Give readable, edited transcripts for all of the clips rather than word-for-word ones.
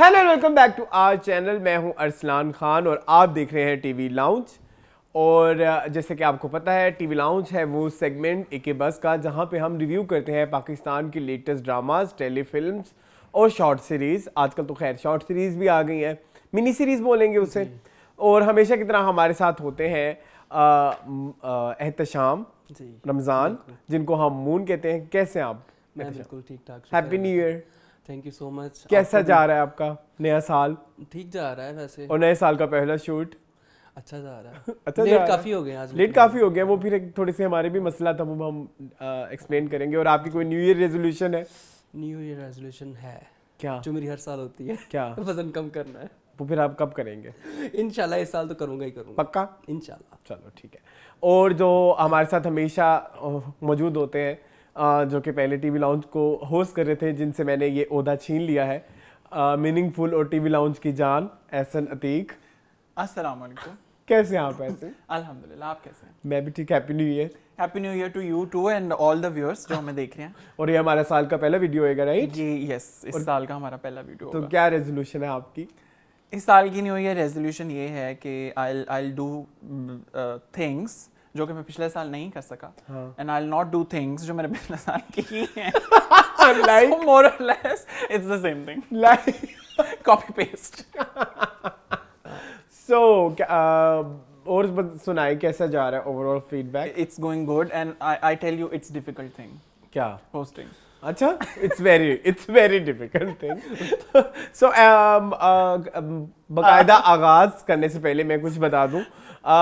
Hello and welcome back to our channel. मैं हूं अरसलान खान और आप देख रहे हैं टीवी लाउंज। और जैसे कि आपको पता है, टीवी लाउंज है वो सेगमेंट एके बस का जहां पे हम रिव्यू करते हैं पाकिस्तान की लेटेस्ट ड्रामाज, टेलीफिल्म्स और शॉर्ट सीरीज़। आजकल तो खैर शॉर्ट सीरीज़ भी आ गई हैं, मिनी सीरीज़ बोलेंगे उसे। और हमेशा की तरह हमारे साथ होते हैं एहतशाम रमज़ान, जिनको हम मून कहते हैं। कैसे आप? मैं बिल्कुल ठीक ठाक। Happy new year. Thank you so much. कैसा जा रहा है आपका नया साल? ठीक जा रहा है वैसे। और नए साल का पहला शूट अच्छा जा रहा है। अच्छा लेट काफी हो गए आज। लेट काफी हो गया, वो फिर एक थोड़ी सी हमारे भी मसला था, वो हम एक्सप्लेन करेंगे। और आपकी कोई न्यू ईयर रेजोल्यूशन है? न्यू ईयर रेजोल्यूशन है क्या? जो मेरी हर साल होती है। क्या? वजन कम करना है। वो फिर आप कब करेंगे? इंशाल्लाह इस साल तो करूंगा ही करूंगा। पक्का? इंशाल्लाह। चलो ठीक है। और जो हमारे साथ हमेशा मौजूद होते हैं, जो कि पहले टीवी लाउंज को होस्ट कर रहे थे, जिनसे मैंने ये ओहदा छीन लिया है, मीनिंगफुल और टीवी लाउंज की जान, एहसन अतीक। अस्सलाम वालेकुम। कैसे हैं आप? ऐसे अल्हम्दुलिल्लाह, आप कैसे हैं? मैं भी ठीक। Happy new year. Happy new year to you too and all the viewers जो हमें देख रहे हैं। और ये हमारा साल का पहला वीडियो होगा, राइट? जी यस, इस साल का हमारा पहला वीडियो तो होगा। क्या रेजोल्यूशन है आपकी? इस साल की न्यू ईयर रेजोल्यूशन ये है कि आई डू थिंग्स जो कि मैं पिछले साल नहीं कर सका, and I not do things जो मैंने पिछले साल की हैं। Like? So more or less it's the same thing. Like Copy paste. So और सुनाए कैसा जा रहा है overall feedback? It's going good and I tell you it's difficult thing. क्या? Hosting. अच्छा, it's very difficult thing. So बकायदा आगाज करने से पहले मैं कुछ बता दूं।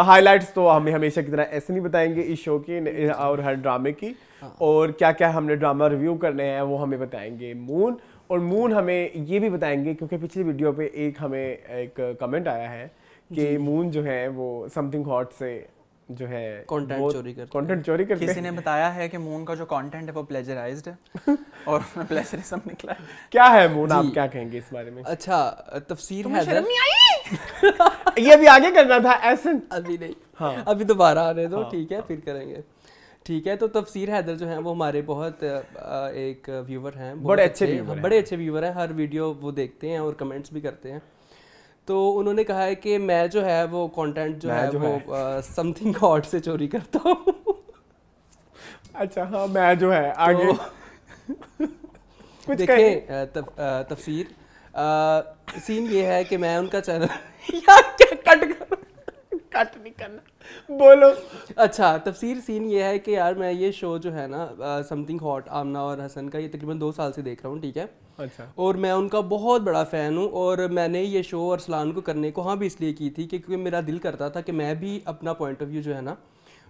हाइलाइट्स तो हमें हमेशा की तरह ऐसे नहीं बताएंगे इस शो की और हर ड्रामे की, और क्या क्या हमने ड्रामा रिव्यू करने हैं वो हमें बताएंगे मून। और मून हमें ये भी बताएंगे क्योंकि पिछली वीडियो पे हमें एक कमेंट आया है कि मून जो है वो समथिंग हॉट से जो है कंटेंट चोरी करते किसी ने बताया है कि मून का जो कंटेंट है वो प्लेजराइज्ड है और उसमें प्लेजरिज्म निकला है। क्या है मून, आप क्या कहेंगे इस बारे में? अच्छा, तफसीर है ये अभी आगे करना था ऐसे, अभी नहीं। हाँ, अभी दोबारा आने दो। ठीक है, फिर करेंगे। ठीक है, तो तफसीर हैदर जो है वो हमारे बहुत एक व्यूवर हैं, बड़े अच्छे व्यूवर हैं। हर वीडियो वो देखते हैं और कमेंट्स भी करते हैं। तो उन्होंने कहा है कि मैं जो है वो कंटेंट जो है वो समथिंग हॉट से चोरी करता हूँ। अच्छा हाँ, मैं जो है आगे कुछ देखें तफसीर सीन ये है कि मैं उनका चैनल यार क्या कट नहीं करना, बोलो। अच्छा, तफसीर सीन ये है कि यार मैं ये शो जो है ना समथिंग हॉट, आमना और हसन का, ये तकरीबन 2 साल से देख रहा हूँ। ठीक है। अच्छा। और मैं उनका बहुत बड़ा फ़ैन हूँ और मैंने ये शो अरसलान को करने को हाँ भी इसलिए की थी क्योंकि मेरा दिल करता था कि मैं भी अपना पॉइंट ऑफ व्यू जो है ना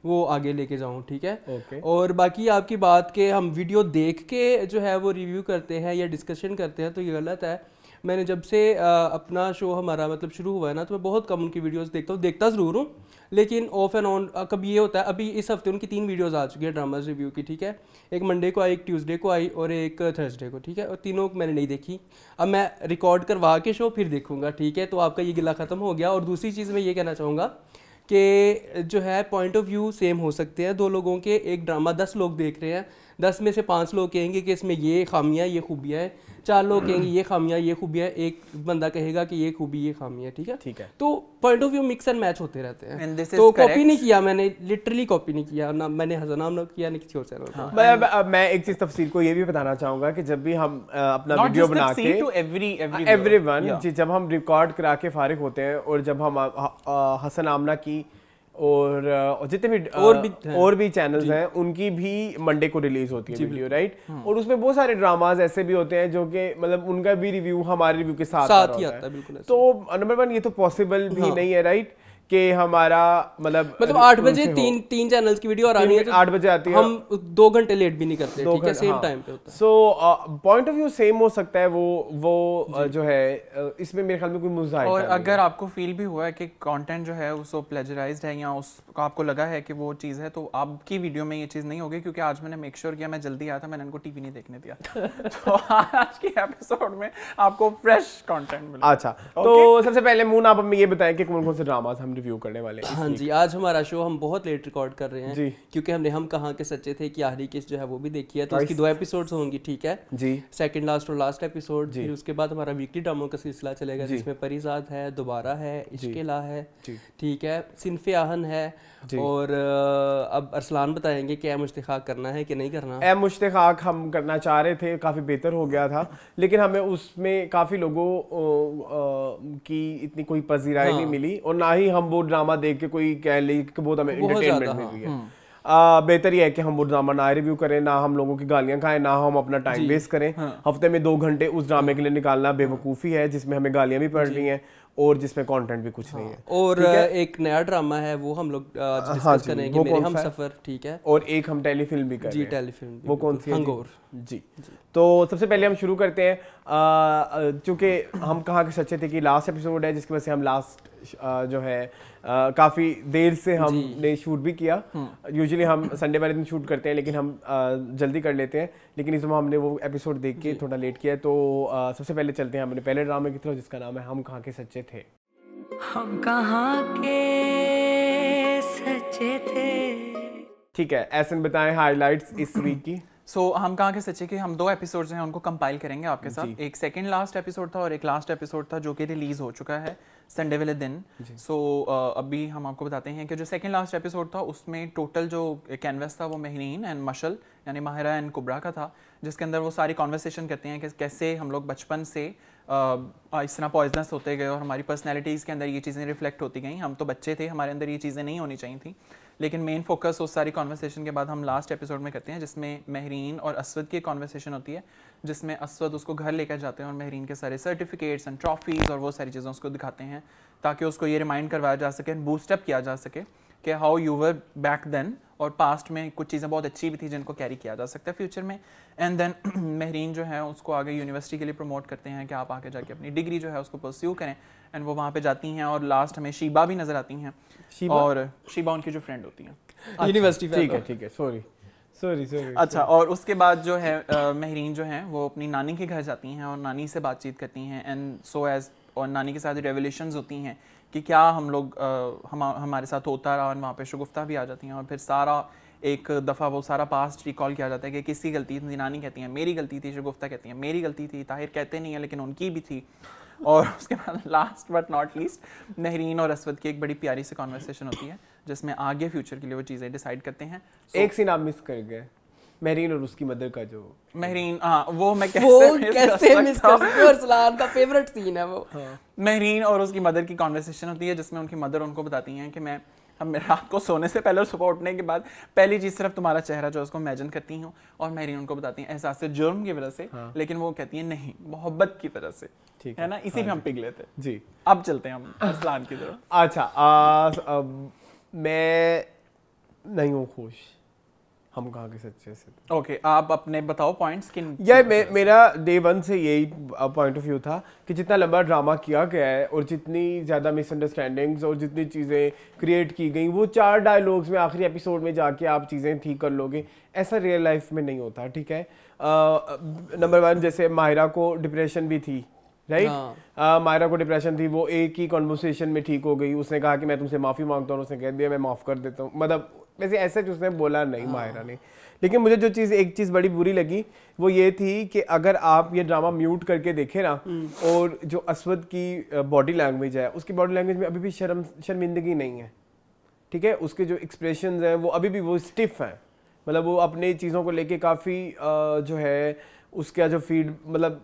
वो आगे लेके जाऊँ। ठीक है। Okay. और बाकी आपकी बात के हम वीडियो देख के जो है वो रिव्यू करते हैं या डिस्कशन करते हैं तो ये गलत है। मैंने जब से अपना शो हमारा मतलब शुरू हुआ है ना, तो मैं बहुत कम उनकी वीडियोस देखता ज़रूर हूँ, लेकिन ऑफ एंड ऑन कभी ये होता है। अभी इस हफ्ते उनकी 3 वीडियोस आ चुकी है ड्रामाज रिव्यू की। ठीक है। एक मंडे को आई, एक ट्यूसडे को आई और एक थर्सडे को। ठीक है। और तीनों मैंने नहीं देखी। अब मैं रिकॉर्ड करवा के शो फिर देखूँगा। ठीक है। तो आपका ये गिला ख़त्म हो गया। और दूसरी चीज़ मैं ये कहना चाहूँगा कि जो है पॉइंट ऑफ व्यू सेम हो सकते हैं 2 लोगों के। एक ड्रामा 10 लोग देख रहे हैं, 10 में से 5 लोग कहेंगे कि इसमें ये खामियाँ ये खूबियाँ हैं, 4 लोग कहेंगे ये खामियाँ ये खूबियाँ, एक बंदा कहेगा कि ये खूबी ये खामियाँ। ठीक है। ठीक है। तो point of view mix and match होते रहते हैं। तो कॉपी नहीं किया मैंने, लिटरली कॉपी नहीं किया ना मैंने, हज़नाम ना किया ना किसी और चैनल पर। मैं एक चीज तफसीर को ये भी बताना चाहूंगा कि जब भी हम अपना वीडियो बना के एवरीवन जब हम रिकॉर्ड करा के फारिग होते हैं और जब हम हसन आमना की और जितने भी और भी चैनल्स हैं उनकी भी मंडे को रिलीज होती है वीडियो, राइट? और उसमें बहुत सारे ड्रामाज ऐसे भी होते हैं जो कि मतलब उनका भी रिव्यू हमारे रिव्यू के साथ ही आता है। बिल्कुल। तो नंबर 1 ये तो पॉसिबल भी नहीं है, राइट, कि हमारा मतलब 8 बजे तीन चैनल्स की वीडियो और आनी है तो 8 बजे आती है, हम 2 घंटे लेट भी नहीं करते। ठीक है। सेम टाइम पे होता है। So point of view same हो सकता है। वो जो है इसमें मेरे ख्याल में कोई मुद्दा है। और अगर आपको फील भी हुआ है कि कंटेंट जो है उसको प्लेजराइज्ड है या उसको आपको लगा है कि वो चीज़ है, तो आपकी वीडियो में ये चीज़ नहीं होगी क्योंकि आज मैंने मेक श्योर किया, मैं जल्दी आया था, मैंने इनको टीवी नहीं देखने दिया। तो आज के एपिसोड में आपको फ्रेश कंटेंट मिलेगा। अच्छा, तो सबसे पहले मून आप हमें ये बताएं कि कौन कौन से ड्रामास हम रिव्यू करने वाले हैं। हाँ जी, आज हमारा शो हम बहुत लेट रिकॉर्ड कर रहे हैं क्योंकि हमने हम कहाँ के सच्चे थे कि आखिरी किस्त जो है वो भी देखी है, तो उसकी 2 एपिसोड्स होंगी, ठीक है जी, सेकंड लास्ट और लास्ट एपिसोड। फिर उसके बाद हमारा वीकली ड्रामों का सिलसिला चलेगा जिसमें परिजाद है, दोबारा है, इश्क़िला है, ठीक है, सिनफ़े आहन है, और अब अरसलान बताएंगे कि ए मुश्तिक़ाक़ करना है कि नहीं करना। ए मुश्तिक़ाक़ हम करना चाह रहे थे, काफ़ी बेहतर हो गया था, लेकिन हमें उसमें काफ़ी लोगों की इतनी कोई पजीराई नहीं मिली, और ना ही हम वो ड्रामा देख के कोई कह ले कि बहुत हमें एंटरटेनमेंट मिल रही है। बेहतर ये है कि हम वो ड्रामा ना रिव्यू करें, ना हम लोगों की गालियां खाएं, ना हम अपना टाइम वेस्ट करें। हफ्ते में 2 घंटे उस ड्रामे के लिए निकालना बेवकूफ़ी है जिसमें हमें गालियां भी पड़ रही हैं और जिसमें कंटेंट भी कुछ नहीं है। और एक नया ड्रामा है वो हम लोग डिस्कस करेंगे, मेरे हम सफर, ठीक है, और एक हम टेलीफिल्म भी करेंगे। जी टेलीफिल्म, वो कौन सी है? हंगोर जी। तो सबसे पहले हम शुरू करते हैं, चूँकि हम कहाँ के सच्चे थे कि लास्ट एपिसोड है जिसकी वजह से हम लास्ट जो है काफ़ी देर से हमने शूट भी किया। यूजुअली हम संडे वाले दिन शूट करते हैं लेकिन हम जल्दी कर लेते हैं, लेकिन इस बार हमने वो एपिसोड देख के थोड़ा लेट किया है। तो सबसे पहले चलते हैं अपने पहले ड्रामे की तरफ जिसका नाम है हम कहाँ के सच्चे थे। हम कहाँ के सच्चे थे। ठीक है, ऐसन बताएं हाइलाइट्स इस वीक की। हम कहाँ के सच्चे के हम 2 एपिसोड्स हैं उनको कंपाइल करेंगे आपके साथ। एक सेकंड लास्ट एपिसोड था और एक लास्ट एपिसोड था जो कि रिलीज हो चुका है संडे वाले दिन। अभी हम आपको बताते हैं कि जो सेकंड लास्ट एपिसोड था उसमें टोटल जो कैनवस था वो महरीन एंड मशल यानी माहिरा एंड कुबरा का था, जिसके अंदर वो सारी कॉन्वर्सेशन करते हैं कि कैसे हम लोग बचपन से इस तरह पॉइजनस होते गए और हमारी पर्सनैलिटीज़ के अंदर ये चीज़ें रिफ्लेक्ट होती गई। हम तो बच्चे थे, हमारे अंदर ये चीज़ें नहीं होनी चाहिए थी, लेकिन मेन फोकस उस सारी कॉन्वर्सेशन के बाद हम लास्ट एपिसोड में करते हैं जिसमें महरीन और असवद की कॉन्वर्सेशन होती है, जिसमें असवद उसको घर लेकर जाते हैं और महरीन के सारे सर्टिफिकेट्स एंड ट्रॉफीज़ और वो सारी चीज़ें उसको दिखाते हैं ताकि उसको ये रिमाइंड करवाया जा सके, बूस्टअप किया जा सके कि how you were back then, और पास्ट में कुछ चीज़ें बहुत अच्छी भी थी जिनको कैरी किया जा सकता है फ्यूचर में। एंड देन महरीन जो है उसको आगे यूनिवर्सिटी के लिए प्रमोट करते हैं कि आप आगे जाके अपनी डिग्री जो है उसको परस्यू करें, एंड वो वहाँ पे जाती हैं और लास्ट हमें शीबा भी नज़र आती हैं, और शीबा उनकी जो फ्रेंड होती हैं यूनिवर्सिटी। ठीक है, सॉरी। अच्छा, और उसके बाद जो है महरीन जो है वो अपनी नानी के घर जाती हैं और नानी से बातचीत करती हैं, एंड सो एज और नानी के साथ रेवलेशंस होती हैं कि क्या हम लोग हमारे साथ होता रहा, और वहाँ पे शगुफ्ता भी आ जाती हैं, और फिर सारा एक दफ़ा वो सारा पास्ट रिकॉल किया जाता है कि किसकी गलती थी। नानी कहती हैं मेरी गलती थी, शगुफ्ता कहती हैं मेरी गलती थी, ताहिर कहते नहीं है लेकिन उनकी भी थी। और उसके बाद last but not least Mehreen और असवद की एक बड़ी प्यारी सी कॉन्वर्सेशन होती है जिसमें आगे फ्यूचर के लिए वो चीज़ें डिसाइड करते हैं। एक सीन आप मिस कर गए, महरीन और उसकी मदर का जो महरीन, वो मैं कैसे मिस कर सकती हूँ, अरसलान का फेवरेट सीन है वो। महरीन और उसकी मदर की कॉन्वर्सेशन होती है जिसमें उनकी मदर उनको बताती हैं कि हम रात को सोने से पहले और सुबह उठने के बाद पहली चीज सिर्फ तुम्हारा चेहरा जो उसको इमेजिन करती हूँ, और महरीन उनको बताती हैं एहसास से जुर्म की वजह से, लेकिन वो कहती है नहीं मोहब्बत की वजह से, ठीक है ना, इसी पे हम पिघले थे जी। अब चलते हैं हम अरसलान की तरफ। अच्छा, मैं नहीं हूँ खुश हम कहाँ के सच्चे से। ओके, आप अपने बताओ पॉइंट्स किन। यार मेरा डे 1 से यही पॉइंट ऑफ व्यू था कि जितना लंबा ड्रामा किया गया है और जितनी ज़्यादा मिसअंडरस्टैंडिंग्स और जितनी चीज़ें क्रिएट की गई, वो 4 डायलॉग्स में आखिरी एपिसोड में जाके आप चीज़ें ठीक कर लोगे, ऐसा रियल लाइफ में नहीं होता। ठीक है, नंबर 1 जैसे माहिरा को डिप्रेशन भी थी, राइट। माहिरा को डिप्रेशन थी, वो एक ही कॉन्वर्सेशन में ठीक हो गई। उसने कहा कि मैं तुमसे माफ़ी मांगता हूँ, उसने कह दिया मैं माफ़ कर देता हूँ, मतलब वैसे ऐसे उसने बोला नहीं माहिरा ने। लेकिन मुझे जो एक चीज़ बड़ी बुरी लगी वो ये थी कि अगर आप ये ड्रामा म्यूट करके देखें ना, और जो असवद की बॉडी लैंग्वेज है, उसकी बॉडी लैंग्वेज में अभी भी शर्मिंदगी नहीं है। ठीक है, उसके जो एक्सप्रेशंस हैं वो अभी भी वो स्टिफ हैं, मतलब वो अपनी चीज़ों को लेके काफ़ी जो है उसका जो फीड, मतलब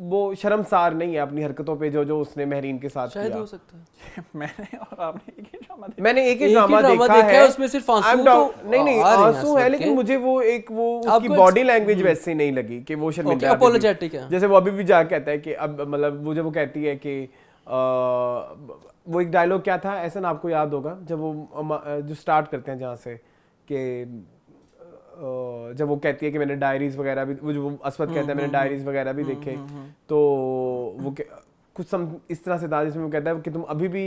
वो शर्मसार नहीं है अपनी हरकतों पे जो उसने महरीन के साथ शायद किया। हो सकता है। मैंने और आपने एक ही ड्रामा देखा। मैंने एक ही ड्रामा देखा है, उसमें सिर्फ आंसू तो नहीं आंसू है, लेकिन मुझे वो उसकी बॉडी लैंग्वेज वैसे नहीं लगी कि वो शर्मिंदा अपोलोजेटिक है। जैसे वो अभी भी जा कहता है कि अब मतलब वो जब वो कहती है कि वो एक डायलॉग क्या था ऐसा ना, आपको याद होगा, जब वो जो स्टार्ट करते हैं जहाँ से कि जब वो कहती है कि मैंने डायरीज वगैरह भी, वो जो असवद कहता है मैंने डायरीज वगैरह भी देखे, तो वो कुछ इस तरह से था जिसमें वो कहता है कि तुम अभी भी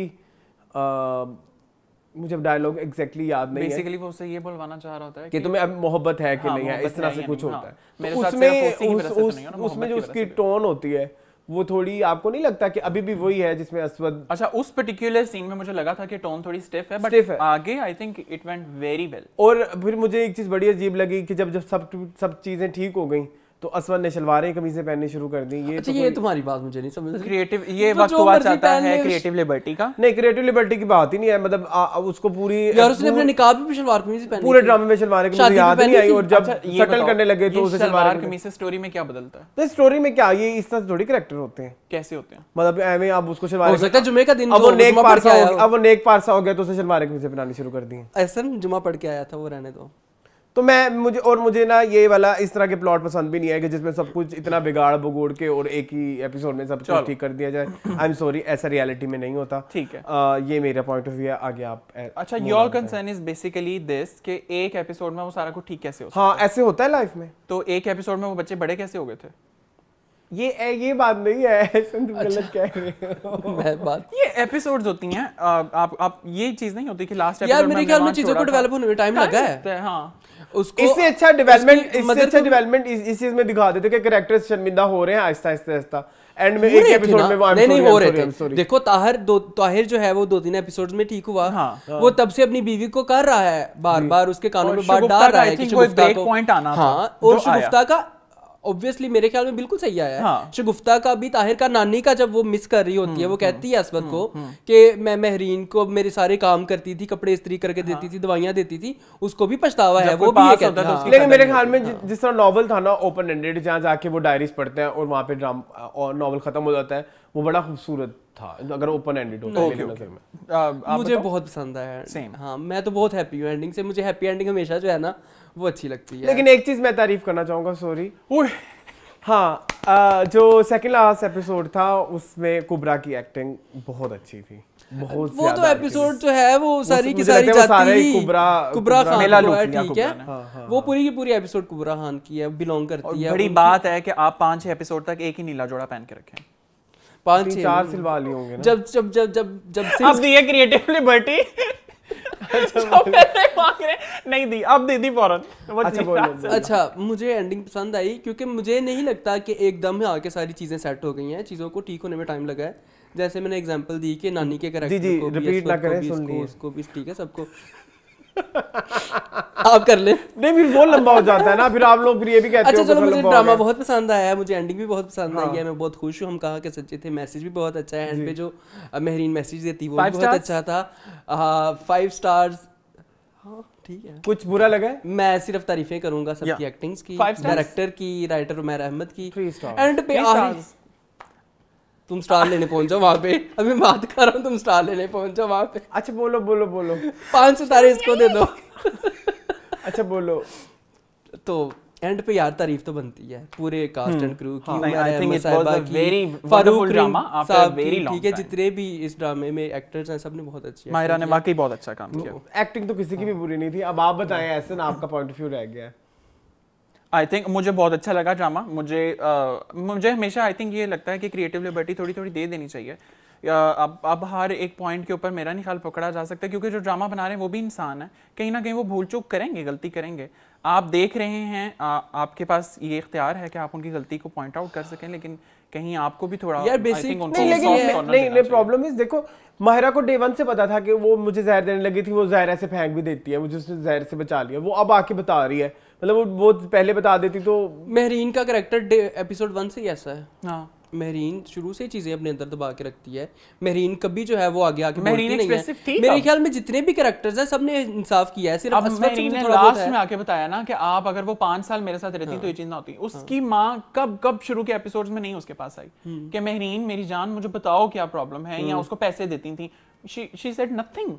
मुझे डायलॉग एग्जैक्टली याद नहीं है, बेसिकली वो उससे ये बोलवाना चाह रहा होता है कि तुम्हें अब मोहब्बत है कि नहीं है, इस तरह से कुछ होता है। उसमें जो उसकी टोन होती है वो थोड़ी आपको नहीं लगता कि अभी भी वही है जिसमें अस्वद? अच्छा, उस पर्टिकुलर सीन में मुझे लगा था कि टोन थोड़ी स्टिफ है, बट आगे I think it went very well. और फिर मुझे एक चीज बड़ी अजीब लगी कि जब सब चीजें ठीक हो गई तो असवद ने शलवारें कमीजें पहननी शुरू कर दी। ये अच्छा, ये तुम्हारी बात मुझे नहीं समझ। क्रिएटिव ये वक्त हुआ चाहता है क्रिएटिव लिबर्टी का। नहीं, क्रिएटिव लिबर्टी की बात ही नहीं है, मतलब उसको पूरी यार उसने अपने निकाह पे भी सलवार कमीज पहनी, पूरे ड्रामे में सलवार कमीज याद नहीं आई, और जब सेटल करने लगे तो उसे सलवार कमीज से स्टोरी में क्या बदलता है? तो स्टोरी में क्या, ये इस तरह थोड़ी कैरेक्टर होते हैं? कैसे होते हैं? मतलब एਵੇਂ आप उसको सलवार, हो सकता है जुमे का दिन अब वो नेक पारसा हो गया तो उसे सलवार कमीजें पहनानी शुरू कर दी। ऐसा जुमा पढ़ के आया था वो, रहने दो। तो मुझे ना ये वाला इस तरह के प्लॉट पसंद भी नहीं है कि जिसमें सब कुछ इतना बिगाड़ बगोड़ के और एक ही एपिसोड में सब कुछ ठीक कर दिया जाए। आई एम सॉरी, ऐसा रियलिटी में नहीं होता। ठीक है, ये मेरा पॉइंट ऑफ व्यू है। आगे आप। अच्छा, your concern is basically this कि एक एपिसोड में वो सारा कुछ ठीक कैसे हो सकता है? हाँ, ऐसे होता है लाइफ में। तो एक एपिसोड में वो बच्चे बड़े कैसे हो गए थे? ये बात नहीं है, तुम गलत कह रहे हो। मैं बात, ये एपिसोड्स होती हैं, आप ये चीज नहीं होती कि लास्ट एपिसोड यार मेरे ख्याल में चीजों को डेवलप होने में टाइम लगा है। हाँ, उसको इससे अच्छा डेवलपमेंट इस चीज में दिखा देते कि कैरेक्टर्स शर्मिंदा हो रहे हैं आहिस्ता एंड में एक एपिसोड में वो नहीं हो रहे थे। देखो ताहिर जो है वो 2-3 एपिसोड्स में ठीक हुआ। वो तब से अपनी बीवी को कर रहा है बार-बार, उसके कानों में बात डाल रहा है कि कोई ब्रेक पॉइंट आना था। हाँ, और शगुफ्ता का ऑब्वियसली मेरे ख्याल में बिल्कुल सही आया है। शगुफ्ता का भी, ताहिर का नानी का जब वो मिस कर रही होती है, वो कहती है असवद को कि मैं महरीन को मेरे सारे काम करती थी, कपड़े इस्त्री करके देती थी, दवाइयां देती थी, उसको भी पछतावा है, वो भी ये कहता है। लेकिन मेरे ख्याल में जिस तरह नॉवल था ना ओपन एंडेड, जहाँ जाके वो डायरीज पढ़ते हैं और वहाँ पे नॉवल खत्म हो जाता है, वो बड़ा खूबसूरत था अगर ओपन एंडेड होता मेरी नजर में। मुझे बहुत पसंद आया। हाँ, मैं तो बहुत हैप्पी हूँ एंडिंग से। मुझे हैप्पी एंडिंग हमेशा जो है ना वो अच्छी लगती है। लेकिन एक चीज मैं तारीफ करना चाहूंगा, सॉरी। हाँ, जो सेकंड लास्ट एपिसोड था उसमें कुबरा की एक्टिंग बहुत अच्छी थी, बहुत वो तो एपिसोड जो है वो सारी की सारी जाती ही कुबरा खान को है, ठीक है। वो पूरी की पूरी एपिसोड कुबरा खान की है, बिलोंग करती है। बड़ी बात है कि आप 5-6 एपिसोड तक एक ही नीला जोड़ा पहन के रखें। 5-4 सिलवा लिए होंगे ना। जब अब दी है क्रिएटिव लिबर्टी। नहीं दी, अब दे दी फौरन। अच्छा, मुझे एंडिंग पसंद आई क्योंकि मुझे नहीं लगता कि एकदम आके सारी चीजें सेट हो गई हैं। चीजों को ठीक होने में टाइम लगा है। जैसे मैंने एग्जांपल दी कि नानी के कैरेक्टर को रिपीट ना करें, सुन लिए उसको भी, ठीक है, सबको आप कर ले। नहीं, फिर वो लंबा हो जाता है ना, फिर आप लोग फिर ये भी कहते हो। अच्छा चलो, मुझे ड्रामा बहुत पसंद आया है, मुझे एंडिंग भी बहुत पसंद आई है, मैं बहुत खुश हूँ। हम कहा के सच्चे थे, मैसेज भी बहुत अच्छा है एंड पे, जो महरीन मैसेज देती वो बहुत अच्छा था। 5 स्टार्स। हाँ, ठीक है। कुछ बुरा लगा है? मैं सिर्फ तारीफें करूंगा सबकी एक्टिंग्स की, डायरेक्टर की, राइटर उमैर अहमद की। एंड पे तुम स्टार लेने पहुंच जाओ वहां पे। अभी बात कर रहा हूँ, तुम स्टार लेने पहुंच जाओ वहां पे। अच्छा, बोलो 5 सितारे इसको दे दो। अच्छा बोलो। तो एंड पे यार तारीफ तो बनती है पूरे कास्ट एंड क्रू की। I think it was a very wonderful drama after very long, ठीक है। जितने भी इस ड्रामे में एक्टर्स हैं सब ने बहुत अच्छी, मायरा ने वाकई बहुत अच्छा काम किया। एक्टिंग तो किसी की भी बुरी नहीं थी। अब आप बताएं ऐसे ना, आपका पॉइंट ऑफ व्यू रह गया है। आई थिंक मुझे बहुत अच्छा लगा ड्रामा। मुझे हमेशा आई थिंक ये लगता है कि क्रिएटिव लिबर्टी थोड़ी थोड़ी दे देनी चाहिए। अब हर एक पॉइंट के ऊपर मेरा नहीं ख्याल पकड़ा जा सकता, क्योंकि जो ड्रामा बना रहे हैं वो भी इंसान है, कहीं ना कहीं वो भूल चूक करेंगे, गलती करेंगे। आप देख रहे हैं, आपके पास ये इख्तियार है कि आप उनकी गलती को पॉइंट आउट कर सकें, लेकिन कहीं आपको भी थोड़ा यार बेसिक नहीं प्रॉब्लम इज, देखो माहिरा को डे 1 से पता था कि वो मुझे जहर देने लगी थी, वो जहर ऐसे फेंक भी देती है, मुझे उसने जहर से बचा लिया। वो अब आके बता रही है, मतलब वो पहले बता देती तो। महरीन का कैरेक्टर एपिसोड 1 से ही ऐसा है। हाँ, महरीन शुरू से चीजें अपने अंदर दबा के रखती है। महरीन कभी जो है वो आगे आके बोलती नहीं है। मेरे ख्याल में जितने भी कैरेक्टर्स हैं सबने इंसाफ किया है। सिर्फ महरीन ने लास्ट में आके बताया ना कि आप अगर वो 5 साल मेरे साथ रहती तो ये चीज ना होती। उसकी माँ कब शुरू के एपिसोड्स में नहीं उसके पास आई कि महरीन मेरी जान मुझे बताओ क्या प्रॉब्लम है, या उसको पैसे देती थी। She said nothing.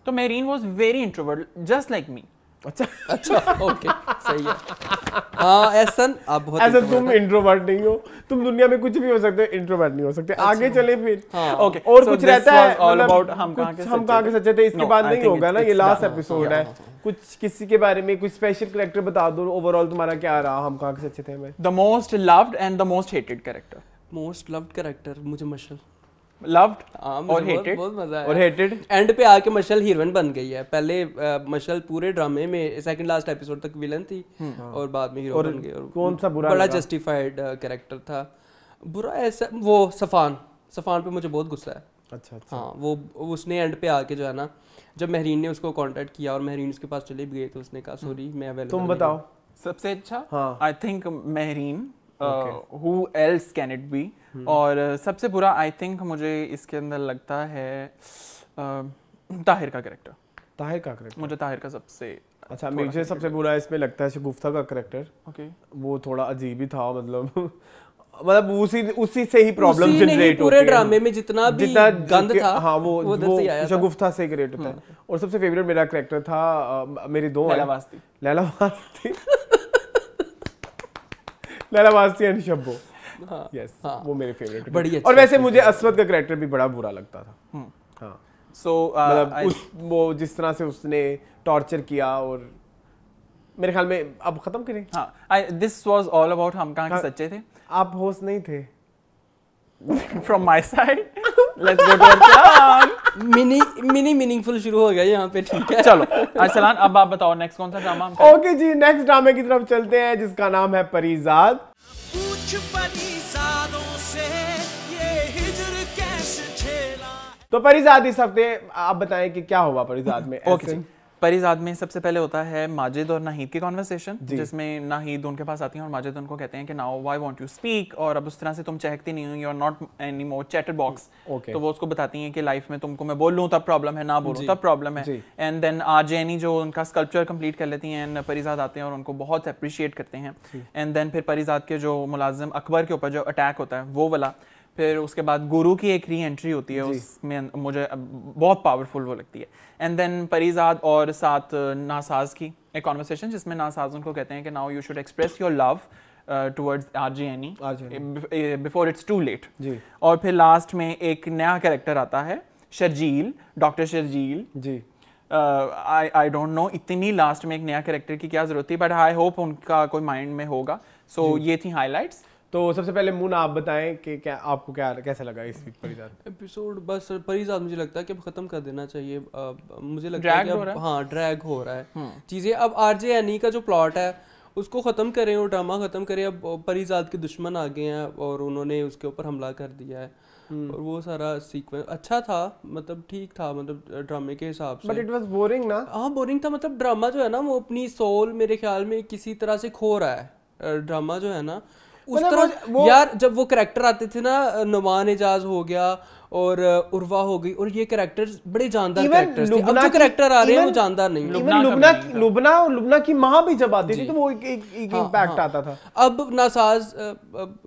तो Mahreen was very introvert just like me. अच्छा ओके, सही है। हाँ एहसन, आप बहुत ऐसा तुम इंट्रोवर्ट नहीं हो, तुम दुनिया में कुछ भी हो सकते हो, इंट्रोवर्ट नहीं हो सकते। आगे चले फिर। ओके, और कुछ रहता है ऑल अबाउट हम कहां के सच्चे थे। इसके बाद नहीं होगा ना, ये लास्ट एपिसोड है। कुछ किसी के बारे में कुछ स्पेशल कैरेक्टर बता दो, ओवरऑल तुम्हारा क्या रहा, हम कहां के सच्चे थे में। The most loved and the most hated character. Most loved character मुझे मशल। लव्ड और हेटेड, बहुत मजा आया। और हेटेड एंड पे आके मशल हीरोइन बन गई है। पहले मशल पूरे ड्रामे में सेकंड लास्ट एपिसोड तक विलन थी और बाद में हीरो बन गई। और कौन सा बुरा बड़ा जस्टिफाइड कैरेक्टर था। बुरा ऐसा वो सफ़ान पे मुझे बहुत गुस्सा है। अच्छा हाँ, वो उसने एंड पे आके जो है ना, जब महरीन ने उसको कांटेक्ट किया और महरीन उसके पास चले भी गए तो उसने कहा सॉरी मैं अवेलेबल। तुम बताओ सबसे अच्छा I think Mehreen, who else can it be? और सबसे बुरा आई थिंक मुझे इसके अंदर लगता है ताहिर का कैरेक्टर। मुझे ताहिर का सबसे अच्छा, मुझे सबसे बुरा इसमें लगता है शगुफ्ता का कैरेक्टर। ओके, वो थोड़ा अजीब ही था, मतलब उसी से ही प्रॉब्लम जनरेट होती है पूरे ड्रामे में जितना भी गंद था। हाँ, वो शगुफ्ता से क्रिएट होता है। और सबसे फेवरेट मेरा कैरेक्टर था, मेरी दो लैला वास्ती एंड शब्बो। यस, वो मेरे फेवरेट बड़ी। और वैसे मुझे असवद का कैरेक्टर भी बड़ा बुरा लगता था। हाँ, सो मतलब वो जिस तरह से उसने टॉर्चर किया, और मेरे ख्याल में अब खत्म करें। हाँ, दिस वाज ऑल अबाउट हम कहाँ के सच्चे थे। आप होस्ट नहीं थे। From my side, let's go to our plan. Mini meaningful शुरू हो गया यहाँ पे, ठीक है। चलो अरसलान, अब आप बताओ नेक्स्ट कौन सा ड्रामा। ओके जी, नेक्स्ट ड्रामे की तरफ चलते हैं जिसका नाम है परीजाद। तो परीजाद इस हफ्ते आप बताएं कि क्या हुआ परीजाद में। ओके, परीजाद में सबसे पहले होता है माजिद और नाहिद की कॉन्वर्सेशन, जिसमें नाहिद उनके पास आती हैं और माजिद उनको कहते हैं कि now why want you speak, और अब उस तरह से तुम चहकती नहीं हो, you are not any more chatterbox. तो वो उसको बताती हैं कि लाइफ में तुमको मैं बोलूं तब प्रॉब्लम है, ना बोलूं तब प्रॉब्लम है। एंड देन आरजेनी जो उनका स्कल्पचर कंप्लीट कर लेती हैं, एंड परीजाद आते हैं और उनको बहुत अप्रिशिएट करते हैं। एंड देन फिर परीजाद के जो मुलाजिम अकबर के ऊपर जो अटैक होता है वो वाला, फिर उसके बाद गुरु की एक री एंट्री होती है, उसमें मुझे बहुत पावरफुल वो लगती है। एंड देन परीजाद और साथ नासाज की एक कॉन्वर्सेशन, जिसमें नासाज उनको कहते हैं कि now you should express your love towards Arjeni before it's too late. और फिर लास्ट में एक नया कैरेक्टर आता है, Sharjeel, doctor Sharjeel ji. I don't know इतनी लास्ट में एक नया कैरेक्टर की क्या जरूरत थी, बट आई होप उनका कोई माइंड में होगा। सो ये थी हाईलाइट्स। तो सबसे पहले मुन आप बताएं कि क्या आपको कैसा लगा इस वीक परीजाद एपिसोड। बस परीजाद मुझे लगता है कि अब खत्म कर देना चाहिए। मुझे लगता है कि अब ड्रैग हो रहा है चीजें। अब आरजे एनी का जो प्लॉट है उसको खत्म करें और ड्रामा खत्म करें। अब परीजाद के दुश्मन आ गए हैं और उन्होंने उसके ऊपर हमला कर दिया है, और वो सारा सीक्वेंस अच्छा था, मतलब ठीक था, मतलब ड्रामे के हिसाब से। बट इट वाज बोरिंग ना। हाँ, बोरिंग था। मतलब ड्रामा जो है ना वो अपनी सोल मेरे ख्याल में किसी तरह से खो रहा है। ड्रामा जो है ना उस तरह यार, जब वो कैरेक्टर आते थे ना, नुमान एजाज हो गया और उर्वा हो गई, और ये कैरेक्टर्स बड़े जानदार कैरेक्टर्स थे। अब जो कैरेक्टर आ रहे हैं वो जानदार नहीं। लुबना की माँ भी जब आती थी तो वो एक इम्पैक्ट आता था। अब नासाज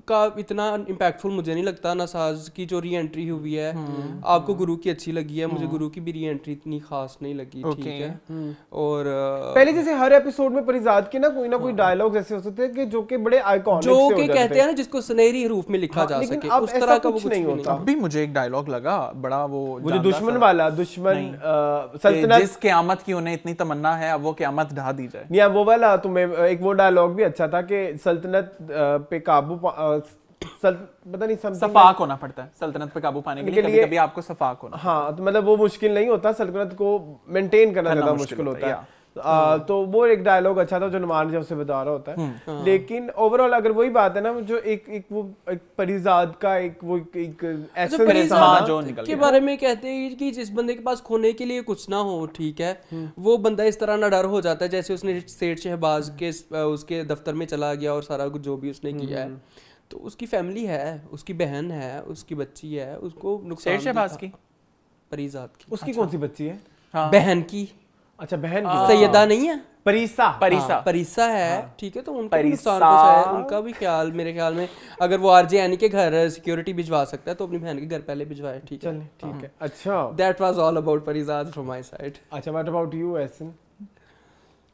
का इतना इम्पैक्टफुल मुझे नहीं लगता। नासाज की जो री एंट्री हुई है, आपको गुरु की अच्छी लगी है, मुझे गुरु की भी री एंट्री इतनी खास नहीं लगी, ठीक है। और पहले जैसे हर एपिसोड में परीजाद के ना कोई डायलॉग ऐसे होते थे कि जो कि बड़े आइकॉनिक जो कि कहते हैं ना जिसको सुनहरी रूप में लिखा जा सके, उस तरह का वो कुछ नहीं होता। अभी मुझे एक डायलॉग लगा बड़ा वो जो दुश्मन वाला सल्तनत जिस क़यामत की उन्हें इतनी तमन्ना है, अब वो क़यामत ढा दी जाए। नहीं, वो वाला तुम्हें एक वो डायलॉग भी अच्छा था कि सल्तनत पे काबू पता नहीं सफाक होना पड़ता है सल्तनत पे काबू पाने के लिए। कभी-कभी आपको सफाक होना। हाँ, तो मतलब वो मुश्किल नहीं होता, सल्तनत को मेंटेन करना ज्यादा मुश्किल होता है। तो वो एक डायलॉग अच्छा था जो नुमान जो उसे बता रहा होता है। लेकिन ओवरऑल अगर वही बात है ना, जो एक परीजाद का एक एसेंस जो निकल के बारे में कहते हैं कि जिस बंदे के पास खोने के लिए कुछ ना हो, ठीक है, वो बंदा इस तरह ना डर हो जाता है। जैसे उसने सेठ शहबाज के उसके दफ्तर में चला गया और सारा कुछ जो भी उसने किया है, तो उसकी फैमिली है, उसकी बहन है, उसकी बच्ची है, उसको नुकसान। सेठ शहबाज की, परीजाद की, उसकी कौन सी बच्ची है? बहन की। अच्छा, बहन सैयदा नहीं है, परीसा है, ठीक है। तो उनका भी नुकसान पहुंचा है, उनका भी ख्याल मेरे ख्याल में अगर वो आरजे एनी के घर सिक्योरिटी भिजवा सकता है तो अपनी बहन के घर पहले भिजवाए, ठीक है। ठीक है, अच्छा। That was all about Parizaad from my side. अच्छा, व्हाट अबाउट यू एहसन?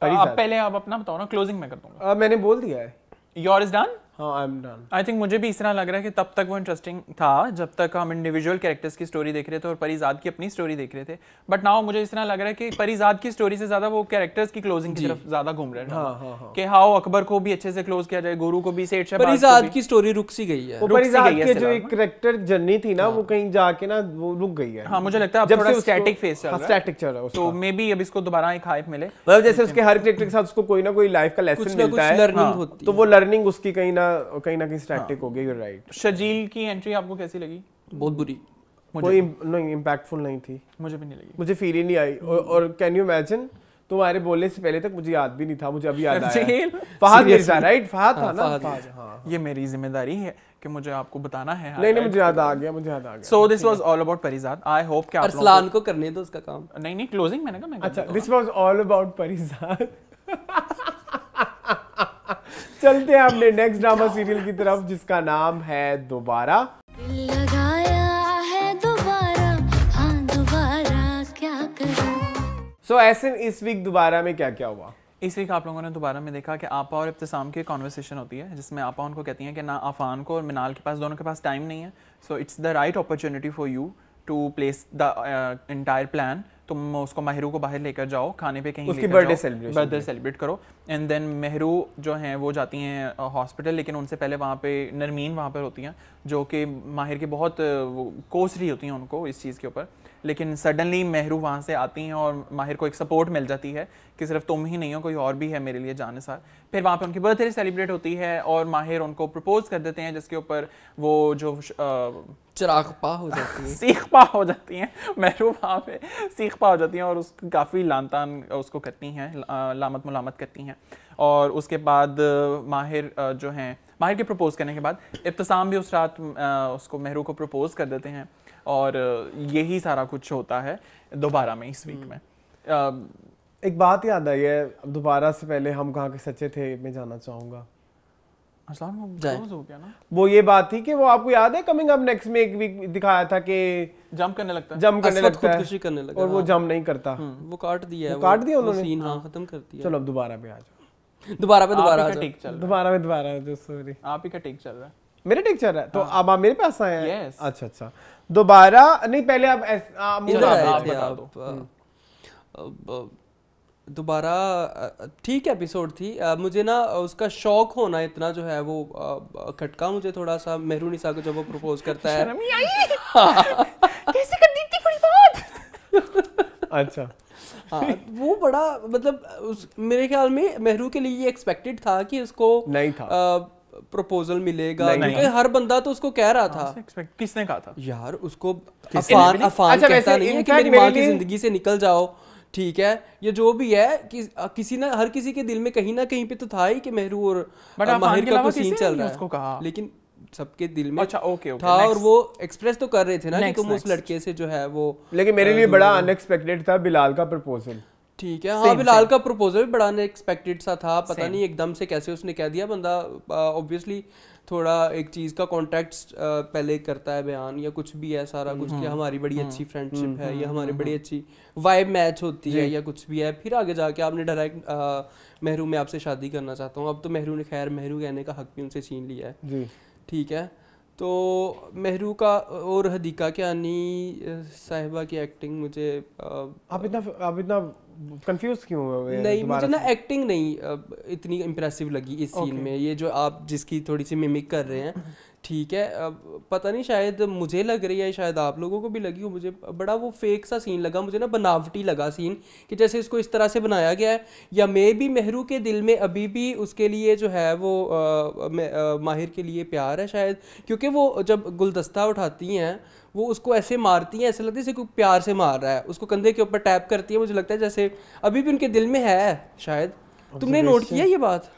आप पहले आप अपना बताओ ना, क्लोजिंग मैं कर दूंगा। मैंने बोल दिया है। Your is done? हाँ, I am done. I think मुझे भी इस तरह लग रहा है कि तब तक वो इंटरेस्टिंग था जब तक हम इंडिविजुअल कैरेक्टर्स की स्टोरी देख रहे थे और परीजाद की अपनी स्टोरी देख रहे थे। बट नाउ मुझे इस तरह लग रहा है कि परीजाद की स्टोरी से ज्यादा वो कैरेक्टर्स की क्लोजिंग की तरफ ज्यादा घूम रहे हैं कि हाउ अकबर को भी अच्छे से क्लोज किया जाए, गुरु को भी, सेठ शहबाज परीजाद की स्टोरी रुक सी गई है। परीजाद की जो एक कैरेक्टर जर्नी थी ना, वो कहीं जाके ना वो रुक गई है। हाँ, मुझे लगता है अब थोड़ा स्टैटिक फेस चल रहा है। स्टैटिक चल रहा है, तो मे बी अब इसको दोबारा एक हाइप मिले। मतलब जैसे उसके हर कैरेक्टर के साथ उसको कोई ना कोई लाइफ का लेसन मिलता है, तो वो लर्निंग उसकी कहीं ना कहीं ना कहीं स्टैटिक हो गया। You right. शजील की एंट्री आपको कैसी लगी? बहुत बुरी, कोई नहीं इम्पैक्टफुल नहीं थी। मुझे भी नहीं लगी, मुझे फील ही नहीं आई। और कैन यू इमेजिन तुम्हारे बोलने से पहले तक मुझे याद भी नहीं था, मुझे अभी याद आया। फहद मिर्जा, राइट? फहद था ना? हाँ, ये मेरी जिम्मेदारी है कि मुझे आपको बताना है। नहीं मुझे याद आ गया। सो this was all about Parijat. I hope कि आप अरसलान को करने दो उसका काम। नहीं क्लोजिंग मैंने कहा। अच्छा, दिस वाज ऑल अबाउट परिजात। चलते हैं अपने नेक्स्ट ड्रामा सीरियल की तरफ, जिसका नाम है दोबारा। सो ऐसे इस वीक दोबारा में क्या क्या हुआ? इस वीक आप लोगों ने दोबारा में देखा कि आपा और इब्तिसाम की कॉन्वर्सेशन होती है, जिसमें आपा उनको कहती हैं कि ना अफान को और मिनाल के पास, दोनों के पास टाइम नहीं है, so it's the right opportunity for you to place the entire plan. तुम उसको महरू को बाहर लेकर जाओ, खाने पे कहीं उसकी बर्थडे सेलिब्रेट करो। एंड देन महरू जो हैं वो जाती हैं हॉस्पिटल, लेकिन उनसे पहले वहाँ पे नरमीन वहाँ पर होती हैं, जो कि माहिर की बहुत कोस रही होती हैं उनको इस चीज़ के ऊपर। लेकिन सडनली महरू वहाँ से आती हैं और माहिर को एक सपोर्ट मिल जाती है कि सिर्फ तुम ही नहीं हो, कोई और भी है मेरे लिए जानसार। फिर वहाँ पे उनकी बर्थडे सेलिब्रेट होती है और माहिर उनको प्रपोज कर देते हैं, जिसके ऊपर वो जो चिरागपा हो जाती है, सीखपा हो जाती हैं। महरू वहाँ पे सीखपा हो जाती हैं और उसको काफ़ी लान तान उसको करती हैं, लामत मुलामत करती हैं। और उसके बाद माहिर जो हैं, माहिर के प्रपोज करने के बाद इब्तिसाम भी उस रात उसको महरू को प्रपोज कर देते हैं। और यही सारा कुछ होता है दोबारा में इस वीक में। एक बात याद आई है, दोबारा से पहले हम कहाँ के सच्चे थे मैं जानना चाहूंगा। हो गया ना वो ये बात थी कि वो आपको याद है कमिंग अप नेक्स्ट में एक वीक दिखाया था कि जंप करने लगता है, खुदकुशी करने लगा, और वो जंप नहीं करता। वो काट दिया है, काट दिया उन्होंने, सीन खत्म कर दिया। चलो अब दोबारा पे आ जाओ। दोबारा सॉरी आप ही का टेक चल रहा है। मेरे टेक चल रहा है तो अब आप मेरे पास आए हैं। अच्छा दोबारा नहीं, पहले आप बता दो। दोबारा ठीक एपिसोड थी। मुझे ना उसका शौक होना इतना जो है वो खटका मुझे थोड़ा सा। महरू निसा को जब वो प्रपोज करता है कैसे कर दी थी बड़ी बात। अच्छा हाँ, वो बड़ा मतलब मेरे ख्याल में महरू के लिए ये एक्सपेक्टेड था कि उसको नहीं था प्रपोजल मिलेगा, क्योंकि हर बंदा तो उसको कह रहा था। किसने कहा था यार उसको? अफान कहता नहीं है कि मेरी माँ की जिंदगी से निकल जाओ, ठीक है, ये जो भी है कि किसी ना हर किसी के दिल में कहीं ना कहीं पे तो था ही कि महरू और माहिर का कोई सीन चल रहा है उसको कहा, लेकिन सबके दिल में था और वो एक्सप्रेस तो कर रहे थे ना कि तुम उस लड़के से जो है वो। लेकिन मेरे लिए बड़ा अनएक्सपेक्टेड था बिलाल का प्रपोजल। ठीक है, हाँ बिलाल का प्रपोजल भी बड़ा अनएक्सपेक्टेड सा था। पता नहीं एकदम से कैसे उसने कह दिया। बंदा ऑब्वियसली थोड़ा एक चीज़ का कॉन्टेक्स्ट पहले करता है बयान या कुछ भी है सारा कुछ कि हमारी बड़ी अच्छी फ्रेंडशिप है या हमारी बड़ी अच्छी वाइब मैच होती है या कुछ भी है। फिर आगे जाके आपने डायरेक्ट महरू में आपसे शादी करना चाहता हूँ। अब तो महरू ने खैर महरू कहने का हक भी उनसे छीन लिया है। ठीक है, तो महरू का और हदीका कियानी साहिबा की एक्टिंग मुझे आप इतना कंफ्यूज क्यों हुए? नहीं, मुझे ना एक्टिंग नहीं इतनी इम्प्रेसिव लगी इस सीन में। ये जो आप जिसकी थोड़ी सी मिमिक कर रहे हैं, ठीक है, पता नहीं शायद मुझे लग रही है, शायद आप लोगों को भी लगी हो। मुझे बड़ा वो फेक सा सीन लगा, मुझे ना बनावटी लगा सीन कि जैसे इसको इस तरह से बनाया गया है। या मे भी महरू के दिल में अभी भी उसके लिए जो है वो माहिर के लिए प्यार है शायद, क्योंकि वो जब गुलदस्ता उठाती हैं वो उसको ऐसे मारती हैं, ऐसे लगता है जैसे कोई प्यार से मार रहा है, उसको कंधे के ऊपर टैप करती है। मुझे लगता है जैसे अभी भी उनके दिल में है शायद। तुमने नोट किया ये बात?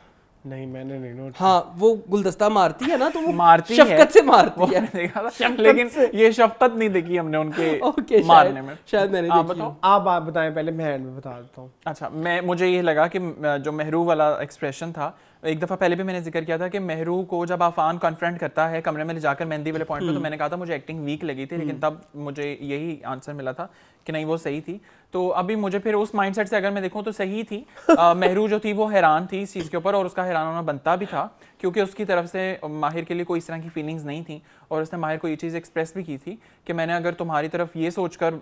नहीं, मैंने नहीं नोट। हाँ, वो गुलदस्ता मारती है ना, तो वो मारती शफकत से मारती है। देखा था, लेकिन ये शफकत नहीं देखी हमने उनके मारने में। शायद मैंने देखी। आप बताएं पहले, मैं एंड में बता देता हूँ। अच्छा, मुझे ये लगा कि जो महरू वाला एक्सप्रेशन था, एक दफ़ा पहले भी मैंने जिक्र किया था कि महरू को जब अफान कॉन्फ्रंट करता है कमरे में ले जाकर मेहंदी वाले पॉइंट पे, तो मैंने कहा था मुझे एक्टिंग वीक लगी थी, लेकिन तब मुझे यही आंसर मिला था कि नहीं वो सही थी। तो अभी मुझे फिर उस माइंडसेट से अगर मैं देखूं तो सही थी। महरू जो थी वो हैरान थी इस चीज़ के ऊपर, और उसका हैरान होना बनता भी था क्योंकि उसकी तरफ से माहिर के लिए कोई इस तरह की फीलिंग्स नहीं थी। और उसने माहिर को ये चीज़ एक्सप्रेस भी की थी कि मैंने अगर तुम्हारी तरफ ये सोचकर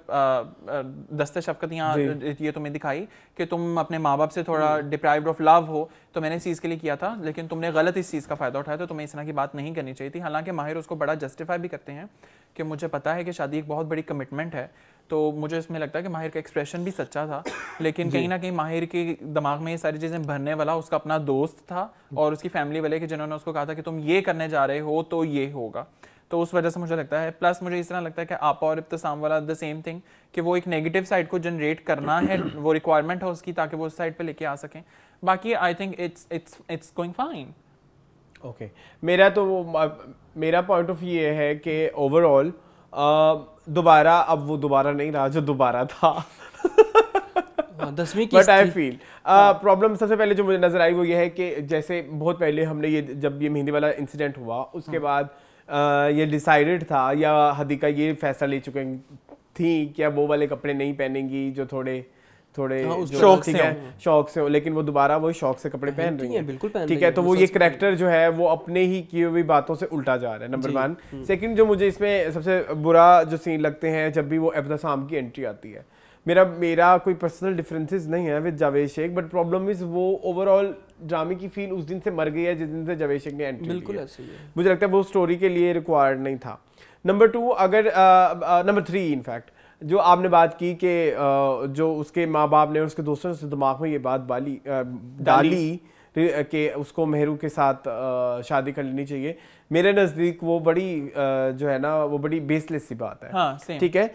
दस्ते शफकत यहाँ ये तुम्हें दिखाई कि तुम अपने माँ बाप से थोड़ा डिप्राइव्ड ऑफ लव हो, तो मैंने इस चीज़ के लिए किया था, लेकिन तुमने गलत इस चीज़ का फ़ायदा उठाया, तो तुम्हें इस तरह की बात नहीं करनी चाहिए थी। हालांकि माहिर उसको बड़ा जस्टिफाई भी करते हैं कि मुझे पता है कि शादी एक बहुत बड़ी कमिटमेंट है। तो मुझे इसमें लगता है कि माहिर का एक्सप्रेशन भी सच्चा था, लेकिन कहीं ना कहीं माहिर के दिमाग में ये सारी चीज़ें भरने वाला उसका अपना दोस्त था और उसकी फैमिली वाले के जिन्होंने उसको कहा था कि तुम ये करने जा रहे हो तो ये होगा, तो उस वजह से मुझे लगता है। प्लस मुझे इस तरह लगता है कि आप और इब्तिसाम वाला द सेम थिंग, कि वो एक नेगेटिव साइड को जनरेट करना है, वो रिक्वायरमेंट है उसकी ताकि वो उस साइड पे लेके आ सकें। बाकी I think it's going fine. Okay, मेरा पॉइंट ऑफ व्यू ये है कि ओवरऑल दोबारा, अब वो दोबारा नहीं रहा जो दोबारा था 10वीं की। बट आई फील प्रॉब्लम सबसे पहले जो मुझे नजर आई वो ये है कि जैसे बहुत पहले हमने जब ये मेहंदी वाला इंसिडेंट हुआ उसके बाद ये डिसाइडेड था या हदीका ये फैसला ले चुके थी कि अब वो वाले कपड़े नहीं पहनेंगी जो थोड़े शौक से हो, लेकिन वो दोबारा वो शौक से कपड़े पहन रही हैं, ठीक है। तो वो ये करैक्टर जो है वो अपने ही की हुई बातों से उल्टा जा रहा है, नंबर 1। सेकंड, जो मुझे इसमें सबसे बुरा जो सीन लगते हैं जब भी वो इब्तिसाम की एंट्री आती है, मेरा कोई पर्सनल डिफरेंसेस नहीं है with Javed Sheikh, but problem is वो ओवरऑल ड्रामे की फील उस दिन से मर गई है जिस दिन से जावेद शेख ने एंट्री बिल्कुल ऐसे ही है। मुझे लगता है वो स्टोरी के लिए रिक्वायर्ड नहीं था। नंबर 2, अगर नंबर 3 इनफैक्ट जो आपने बात की कि जो उसके माँ बाप ने और उसके दोस्तों ने उसके दिमाग में ये बात डाली कि उसको मेहरू के साथ शादी कर लेनी चाहिए, मेरे नज़दीक वो बड़ी जो है ना वो बड़ी बेसलेस सी बात है। हाँ, ठीक है।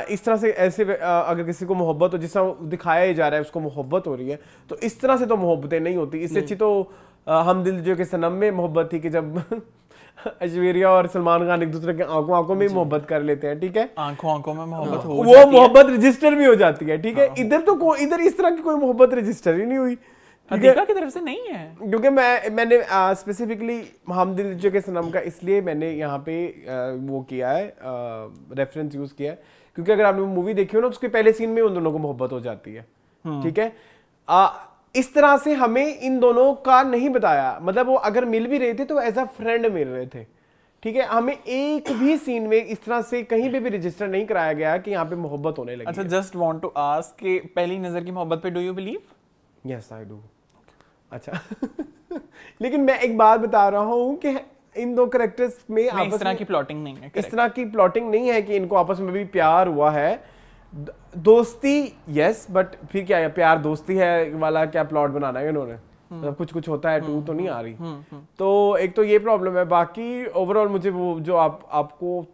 इस तरह से ऐसे अगर किसी को मोहब्बत हो, जिस तरह दिखाया ही जा रहा है उसको मोहब्बत हो रही है, तो इस तरह से तो मोहब्बतें नहीं होती। इससे अच्छी तो हम दिल जो के सनम में मोहब्बत थी कि जब ऐश्वर्या और सलमान खान एक दूसरे के आंखों में मोहब्बत कर लेते हैं, ठीक है, आंखों में मोहब्बत हो वो मोहब्बत रजिस्टर भी हो जाती है, ठीक है। इधर तो इधर इस तरह की कोई मोहब्बत रजिस्टर ही नहीं हुई, हदीका की तरफ से नहीं है, क्योंकि मैंने स्पेसिफिकली हम दिल जो के सनम का इसलिए मैंने यहाँ पे वो किया है, रेफरेंस यूज किया है, क्योंकि अगर आपने मूवी देखी हो ना उसके पहले सीन में उन दोनों को मोहब्बत हो जाती है, ठीक है। इस तरह से हमें इन दोनों का नहीं बताया, मतलब वो अगर मिल भी रहे थे तो एज अ फ्रेंड मिल रहे थे, ठीक है। हमें एक भी सीन में इस तरह से कहीं पे भी रजिस्टर नहीं कराया गया कि यहाँ पे मोहब्बत होने लगी। अच्छा, जस्ट वांट टू आस्क कि पहली नजर की मोहब्बत पे do you believe? Yes I do. अच्छा लेकिन मैं एक बात बता रहा हूँ कि इन दो कैरेक्टर्स में इस तरह की प्लॉटिंग नहीं है, इस तरह की प्लॉटिंग नहीं है कि इनको आपस में भी प्यार हुआ है, दोस्ती यस, बट फिर क्या है, प्यार दोस्ती है वाला क्या प्लॉट बनाना है इन्होंने, मतलब कुछ होता है, टू तो नहीं आ रही। तो एक तो ये प्रॉब्लम है। बाकी ओवरऑल मुझे वो जो आपको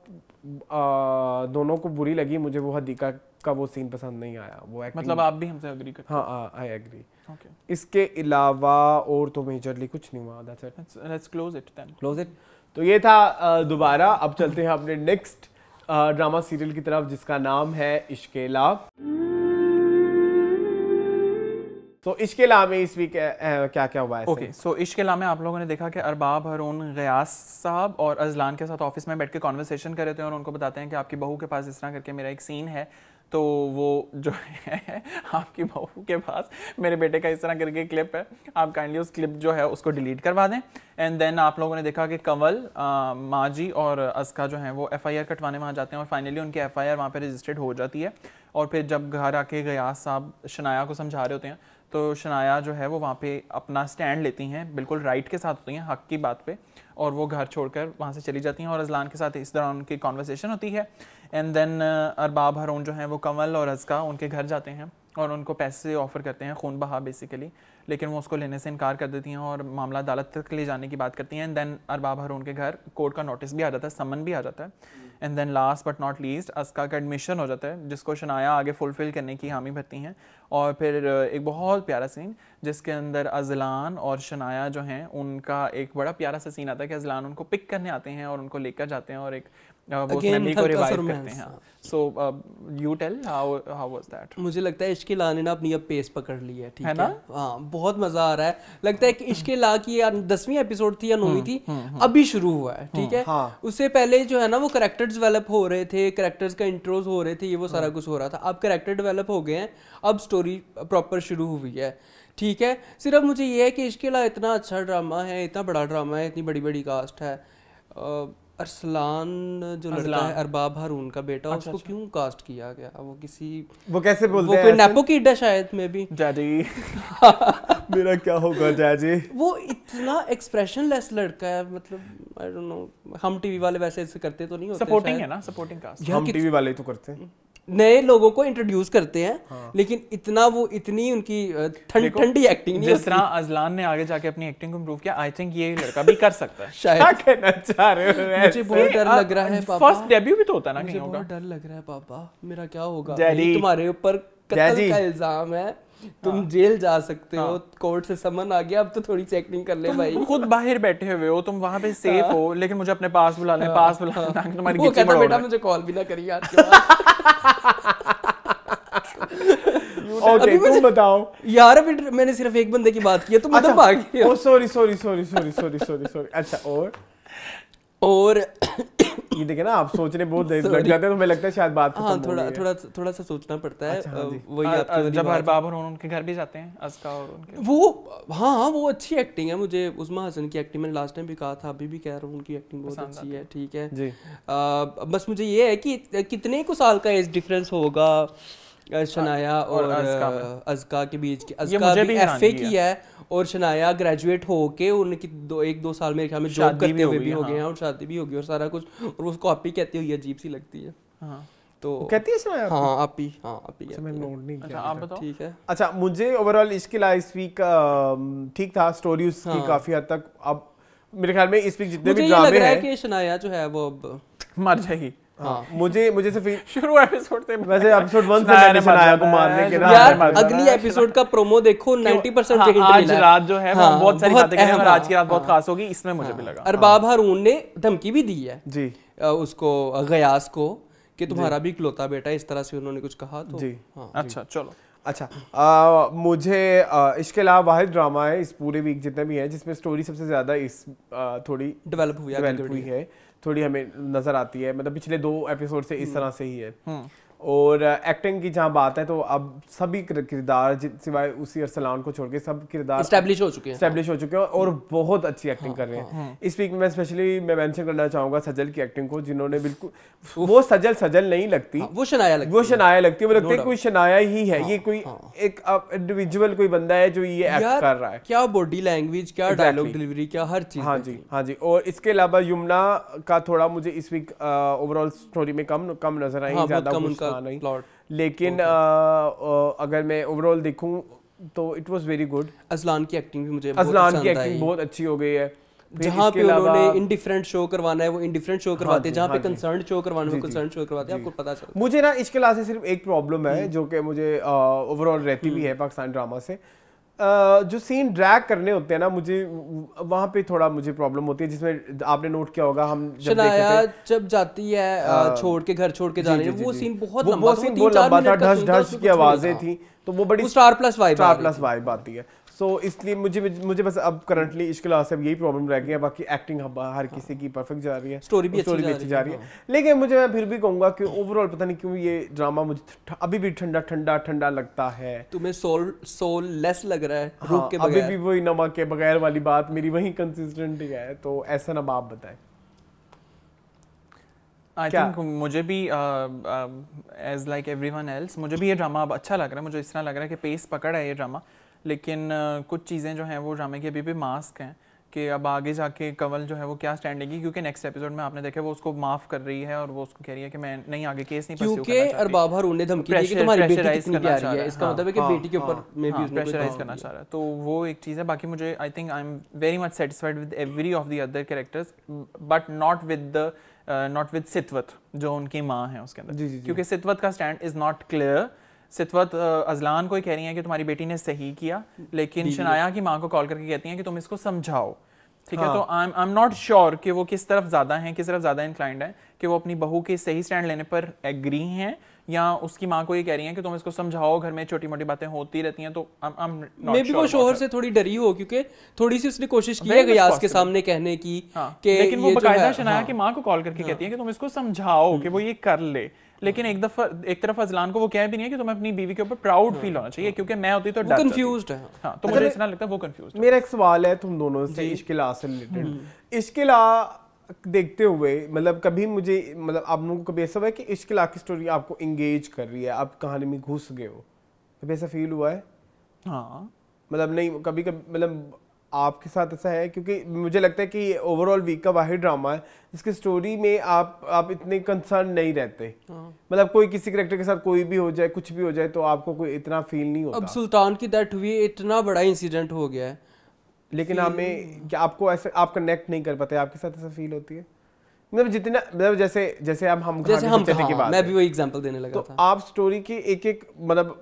दोनों को बुरी लगी, मुझे वो हदीका का वो सीन पसंद नहीं आया, वो मतलब आप भी हमसे एग्री करते हैं? हाँ, आई एग्री। इसके अलावा और तो मेजरली कुछ नहीं हुआ। That's it, let's close it then. Close it. तो ये था दोबारा। अब चलते हैं अपने नेक्स्ट ड्रामा सीरियल की तरफ जिसका नाम है इश्क-ए-ला। तो इश्क-ए-ला में इस वीक क्या क्या हुआ है? ओके, सो इश्क-ए-ला में आप लोगों ने देखा कि अरबाब हारून गयास साहब और अजलान के साथ ऑफिस में बैठ के कॉन्वर्सेशन कर रहे थे और उनको बताते हैं कि आपकी बहू के पास इस तरह करके मेरा एक सीन है, तो वो जो है आपकी बहू के पास मेरे बेटे का इस तरह करके क्लिप है, आप काइंडली उस क्लिप जो है उसको डिलीट करवा दें। एंड देन आप लोगों ने देखा कि कंवल, माजी और अस्का जो हैं वो FIR कटवाने वहाँ जाते हैं और फाइनली उनकी FIR वहाँ पे रजिस्टर्ड हो जाती है। और फिर जब घर आके गयास साहब शनाया को समझा रहे होते हैं तो शनाया जो है वो वहाँ पे अपना स्टैंड लेती हैं, बिल्कुल राइट के साथ होती हैं, हक की बात पे, और वो घर छोड़कर वहाँ से चली जाती हैं और अजलान के साथ इस दौरान उनकी कॉन्वर्सेशन होती है। एंड देन अरबाब हारून जो हैं वो कंवल और अस्का उनके घर जाते हैं और उनको पैसे ऑफर करते हैं, खून बहा बेसिकली, लेकिन वो उसको लेने से इनकार कर देती हैं और मामला अदालत तक ले जाने की बात करती हैं। एंड देन अरबाब हारून के घर कोर्ट का नोटिस भी आ जाता है, समन भी आ जाता है। And then last but not least अस्का का एडमिशन हो जाता है, जिसको शनाया आगे फुलफिल करने की हामी भरती हैं। और फिर एक बहुत प्यारा सीन जिसके अंदर अजलान और शनाया जो हैं उनका एक बड़ा प्यारा सा सीन आता है कि अजलान उनको पिक करने आते हैं और उनको लेकर जाते हैं और एक वो मेमोरी को रिवाइव करते हैं। So you tell how was that? मुझे लगता है इश्क-ए-ला ने ना अपनी अब पेस पकड़ ली है, ठीक है ना? हाँ, बहुत मजा आ रहा है। लगता है कि इश्क-ए-ला की 10वीं एपिसोड थी या 9वीं थी, अभी शुरू हुआ है, ठीक है। उससे पहले जो है ना वो कैरेक्टर डेवलप हो रहे थे, कैरेक्टर्स का इंट्रोज हो रहे थे, ये वो सारा कुछ हो रहा था। अब कैरेक्टर डेवलप हो गए हैं, अब स्टोरी प्रॉपर शुरू हुई है, ठीक है। सिर्फ मुझे ये है कि इश्क-ए-ला इतना अच्छा ड्रामा है, इतना बड़ा ड्रामा है, इतनी बड़ी बड़ी कास्ट है। अरसलान जो लड़का है अरबाब हारून का बेटा, उसको क्यों कास्ट किया गया? वो कैसे बोलते हैं, वो कोई नेपो किड है शायद में भी। जाजी मेरा क्या होगा जाजी? वो इतना एक्सप्रेशनलेस लड़का है, मतलब आई डोंट नो, हम टीवी वाले वैसे ऐसे करते तो नहीं होते। सपोर्टिंग है ना, सपोर्टिंग कास्ट। हम टीवी वाले तो करते हैं। नए लोगों को इंट्रोड्यूस करते हैं, लेकिन इतनी उनकी ठंडी एक्टिंग नहीं। जिस तरह अजलान ने आगे जाके अपनी एक्टिंग को इम्प्रूव किया, आई थिंक ये लड़का भी कर सकता है। शायद क्या कहना चाह रहे हो? मुझे बहुत डर लग रहा है पापा, फर्स्ट डेब्यू भी तो होता है ना कहीं होगा। बहुत डर लग रहा है पापा, मेरा क्या होगा? जैदी। तुम्हारे ऊपर कत्ल का इल्जाम है, तुम जेल जा सकते हो, कोर्ट से समन आ गया, अब तो थोड़ी सी एक्टिंग कर ले भाई। खुद बाहर बैठे हुए हो, तुम वहां पे सेफ हो, लेकिन मुझे अपने पास बुला ले, पास बुला ले, ताकि तुम्हारी वो गिच्ची कहता बड़ोड़ बेटा ले। मुझे कॉल भी ना करिए आज के बाद। ओके तुम बताओ यार अभी मैंने सिर्फ एक बंदे की बात की है, तुम उधर भाग गए। ओ सॉरी। अच्छा और ये देखे ना, आप सोचने बहुत देर लग जाते हैं, तो मुझे लगता है शायद बात खत्म हो गई है। थोड़ा सा सोचना पड़ता है। अच्छा, वही आपकी जब अरबाब और उनके घर भी जाते हैं, अस्का और उनके, वो अच्छी एक्टिंग है। मुझे उस्मा हसन की एक्टिंग मैंने लास्ट टाइम भी कहा था, अभी भी कह रहा हूँ, उनकी एक्टिंग बहुत अच्छी है। ठीक है जी। बस मुझे ये है कि कितने को साल का एज डिफरेंस होगा शनाया और अज़का के बीच के। अज़का भी एफए की है और शनाया ग्रेजुएट होके उनकी 1-2 साल मेरे ख्याल में जॉब करते हुए भी हो गए हैं, और शादी भी हो गई और सारा कुछ, और उसको आपी कहती हुई अजीब सी लगती है। तो कहती है शनाया? हाँ आपी मैं नोट नहीं किया। आप बताओ। ठीक है। अच्छा, मुझे ओवरऑल इसके लिए इस वीक ठीक था, स्टोरी उसकी काफी हद तक। अब मेरे ख्याल में इस वीक जितने भी ड्रामे हैं कि शनाया जो है वो अब मर जाएगी। हाँ, मुझे सिर्फ शुरू एपिसोड से, वैसे एपिसोड 1 से मैंने शनाया को मारने के यार अगली एपिसोड का प्रोमो देखो, 90% हिंट मिला है। आज रात जो है वो बहुत सारी बातें करेंगे और आज की रात बहुत खास होगी, इसमें मुझे भी लगा। अरबाब हारून ने धमकी भी दी है जी उसको, गयास को, कि तुम्हारा भी इकलौता बेटा, इस तरह से उन्होंने कुछ कहा। तो जी अच्छा चलो। अच्छा, मुझे इसके अलावा वाहिद ड्रामा है इस पूरे वीक जितने भी हैं जिसमें स्टोरी सबसे ज्यादा इस थोड़ी डेवलप हुई है, थोड़ी हमें नजर आती है। मतलब पिछले 2 एपिसोड से इस तरह से ही है। और एक्टिंग की जहाँ बात है तो अब सभी किरदार सिवाय उसी अरसलान को छोड़ के सब किरदार एस्टैब्लिश हो चुके हैं और बहुत अच्छी एक्टिंग कर रहे हैं। इस वीक में स्पेशली मैं मेंशन करना चाहूंगा सजल की एक्टिंग को, जिन्होंने बिल्कुल, वो सजल नहीं लगती, वो शनाया लगती है। वो लगता है कोई शनाया ही है। ये कोई एक इंडिविजुअल कोई बंदा है जो ये एक्ट कर रहा है। क्या बॉडी लैंग्वेज, क्या डायलॉग डिलीवरी, क्या हर चीज। हाँ जी। और इसके अलावा यमुना का थोड़ा मुझे इस वीक ओवरऑल स्टोरी में कम नजर आई, ज्यादा कुछ नहीं। लेकिन अगर मैं ओवरऑल देखूं तो it was very good. Azlan की एक्टिंग भी मुझे बहुत अच्छी हो गई है। जहाँ पे उन्होंने इंडिफरेंट शो करवाना है वो इंडिफरेंट शो करवाते हैं, जहाँ पे कंसर्न शो करवाना है वो कंसर्न शो करवाते हैं, आपको पता चलता है। मुझे ना इसके अलावा से सिर्फ एक प्रॉब्लम है जो कि मुझे ओवरऑल रहती भी है पाकिस्तान ड्रामा से, जो सीन ड्रैग करने होते हैं ना, मुझे वहाँ पे थोड़ा मुझे प्रॉब्लम होती है, जिसमें आपने नोट किया होगा हम जब जाती है छोड़ के घर छोड़ के जाने, वो सीन बहुत लंबा था, ढस की आवाजें थी, तो वो बड़ी स्टार प्लस वाइब आती है। सो इसलिए मुझे बस अब करंटली इसके अलावा सब यही प्रॉब्लम रह गई है। बाकी एक्टिंग हर किसी की परफेक्ट जा रही है, स्टोरी भी अच्छी जा रही है। लेकिन मैं फिर भी कहूंगा कि ओवरऑल पता नहीं क्यों ये ड्रामा मुझे अभी भी ठंडा लगता है। तुम्हें सोल लेस लग रहा है रूह के बगैर? अभी भी वही नमक के बगैर वाली बात मेरी वही कंसिस्टेंट है। तो ऐसा ना आप बताएं। आई थिंक मुझे भी एज लाइक एवरीवन एल्स मुझे भी ये ड्रामा अब अच्छा लग रहा है। मुझे इस तरह लग रहा है कि पेस पकड़ है ये ड्रामा, लेकिन कुछ चीज़ें जो हैं वो ड्रामे के अभी भी मास्क हैं कि अब आगे जाके कंवल जो है वो क्या स्टैंड लेगी, क्योंकि नेक्स्ट एपिसोड में आपने देखा वो उसको माफ़ कर रही है और वो उसको कह रही है कि मैं नहीं आगे केस नहीं परस्यू करना चाहती, क्योंकि अरबाब हारून ने धमकी दी कि तुम्हारी बेटी कितनी प्यारी है, इसका मतलब है कि बेटी के ऊपर में भी उसने प्रेशराइज करना चाह रहा है। तो वो एक चीज़ है। बाकी मुझे I think I am very much satisfied with every of the other characters, but not with Sitwat जो उनकी माँ है उसके अंदर, क्योंकि सितवत का stand is not clear. Sitwat Ajlan को ही कह रही है कि तुम्हारी बेटी ने सही किया, लेकिन शनाया की माँ को कॉल करके कहती हैं कि तुम इसको समझाओ। ठीक है, तो आई एम नॉट श्योर कि वो किस तरफ ज़्यादा इंक्लाइंड है, कि वो अपनी बहू के सही स्टैंड लेने पर एग्री हैं या उसकी माँ को ये कह रही हैं कि तुम इसको समझाओ, घर में छोटी मोटी बातें होती रहती हैं। तो मे बी वो शोहर से थोड़ी डरी हो, क्योंकि थोड़ी सी उसने कोशिश की है गयास के सामने कहने की, लेकिन वो बकायदा शनाया की माँ को कॉल करके कहती है कि तुम इसको समझाओ कि वो ये कर ले। लेकिन एक तरफ अजलान को वो कह भी नहीं है कि तुम्हें अपनी बीवी के ऊपर प्राउड फील होना चाहिए, क्योंकि मैं होती तो डर कंफ्यूज्ड है। हाँ, तो मुझे इतना लगता है वो कंफ्यूज्ड। मेरा एक सवाल है तुम दोनों से इश्किला से रिलेटेड। इश्किला देखते हुए मतलब कभी मुझे मतलब आप लोगों को कभी ऐसा हुआ है कि इश्किला की स्टोरी आपको एंगेज कर रही है, आप कहानी में घुस गए हो, कभी ऐसा फील हुआ है? हाँ, मतलब नहीं कभी मतलब आपके साथ ऐसा है? क्योंकि मुझे लगता है कि ओवरऑल वीक का वाहिद ड्रामा है जिसकी स्टोरी में आप इतने कंसर्न नहीं रहते। मतलब कोई किसी कैरेक्टर के साथ कोई भी हो जाए, कुछ भी हो जाए, तो आपको कोई इतना फील नहीं होता। अब सुल्तान की डेथ हुई, इतना बड़ा इंसिडेंट हो गया है, लेकिन हमें क्या आपको ऐसे आप कनेक्ट नहीं कर पाते? आपके साथ ऐसा फील होती है? मतलब जितना मतलब जैसे हम की बात, मैं भी वही एग्जांपल देने लगा था। आप स्टोरी के एक मतलब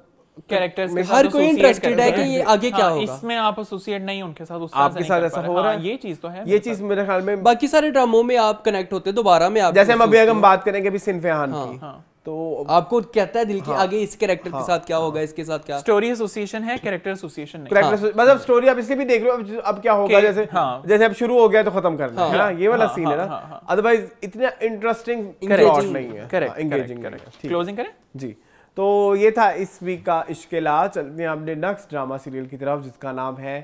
कैरेक्टर्स के हर कोई इंटरेस्टेड है कि ये आगे क्या होगा। इसमें आप एसोसिएट नहीं उनके साथ, आपके साथ ऐसा हो रहा है। ये चीज तो है, ये चीज मेरे ख्याल में बाकी सारे ड्रामों में आप कनेक्ट होते दोबारा में। आप जैसे हम अभी अगर हम बात करेंगे अभी सिनफेहान की, तो आपको कहता है दिल की आगे इस कैरेक्टर के साथ क्या होगा, इसके साथ क्या। स्टोरी एसोसिएशन है, कैरेक्टर एसोसिएशन नहीं। मतलब स्टोरी आप इसके भी देख लो अब क्या होगा, जैसे अब शुरू हो गया तो खत्म करना है ना, ये वाला सीन है ना। अदरवाइज इतना इंटरेस्टिंग नहीं है। एंगेजिंग क्लोजिंग करें जी। तो ये था इस वीक का इश्केला। चलते हैं अपने नेक्स्ट ड्रामा सीरियल की तरफ जिसका नाम है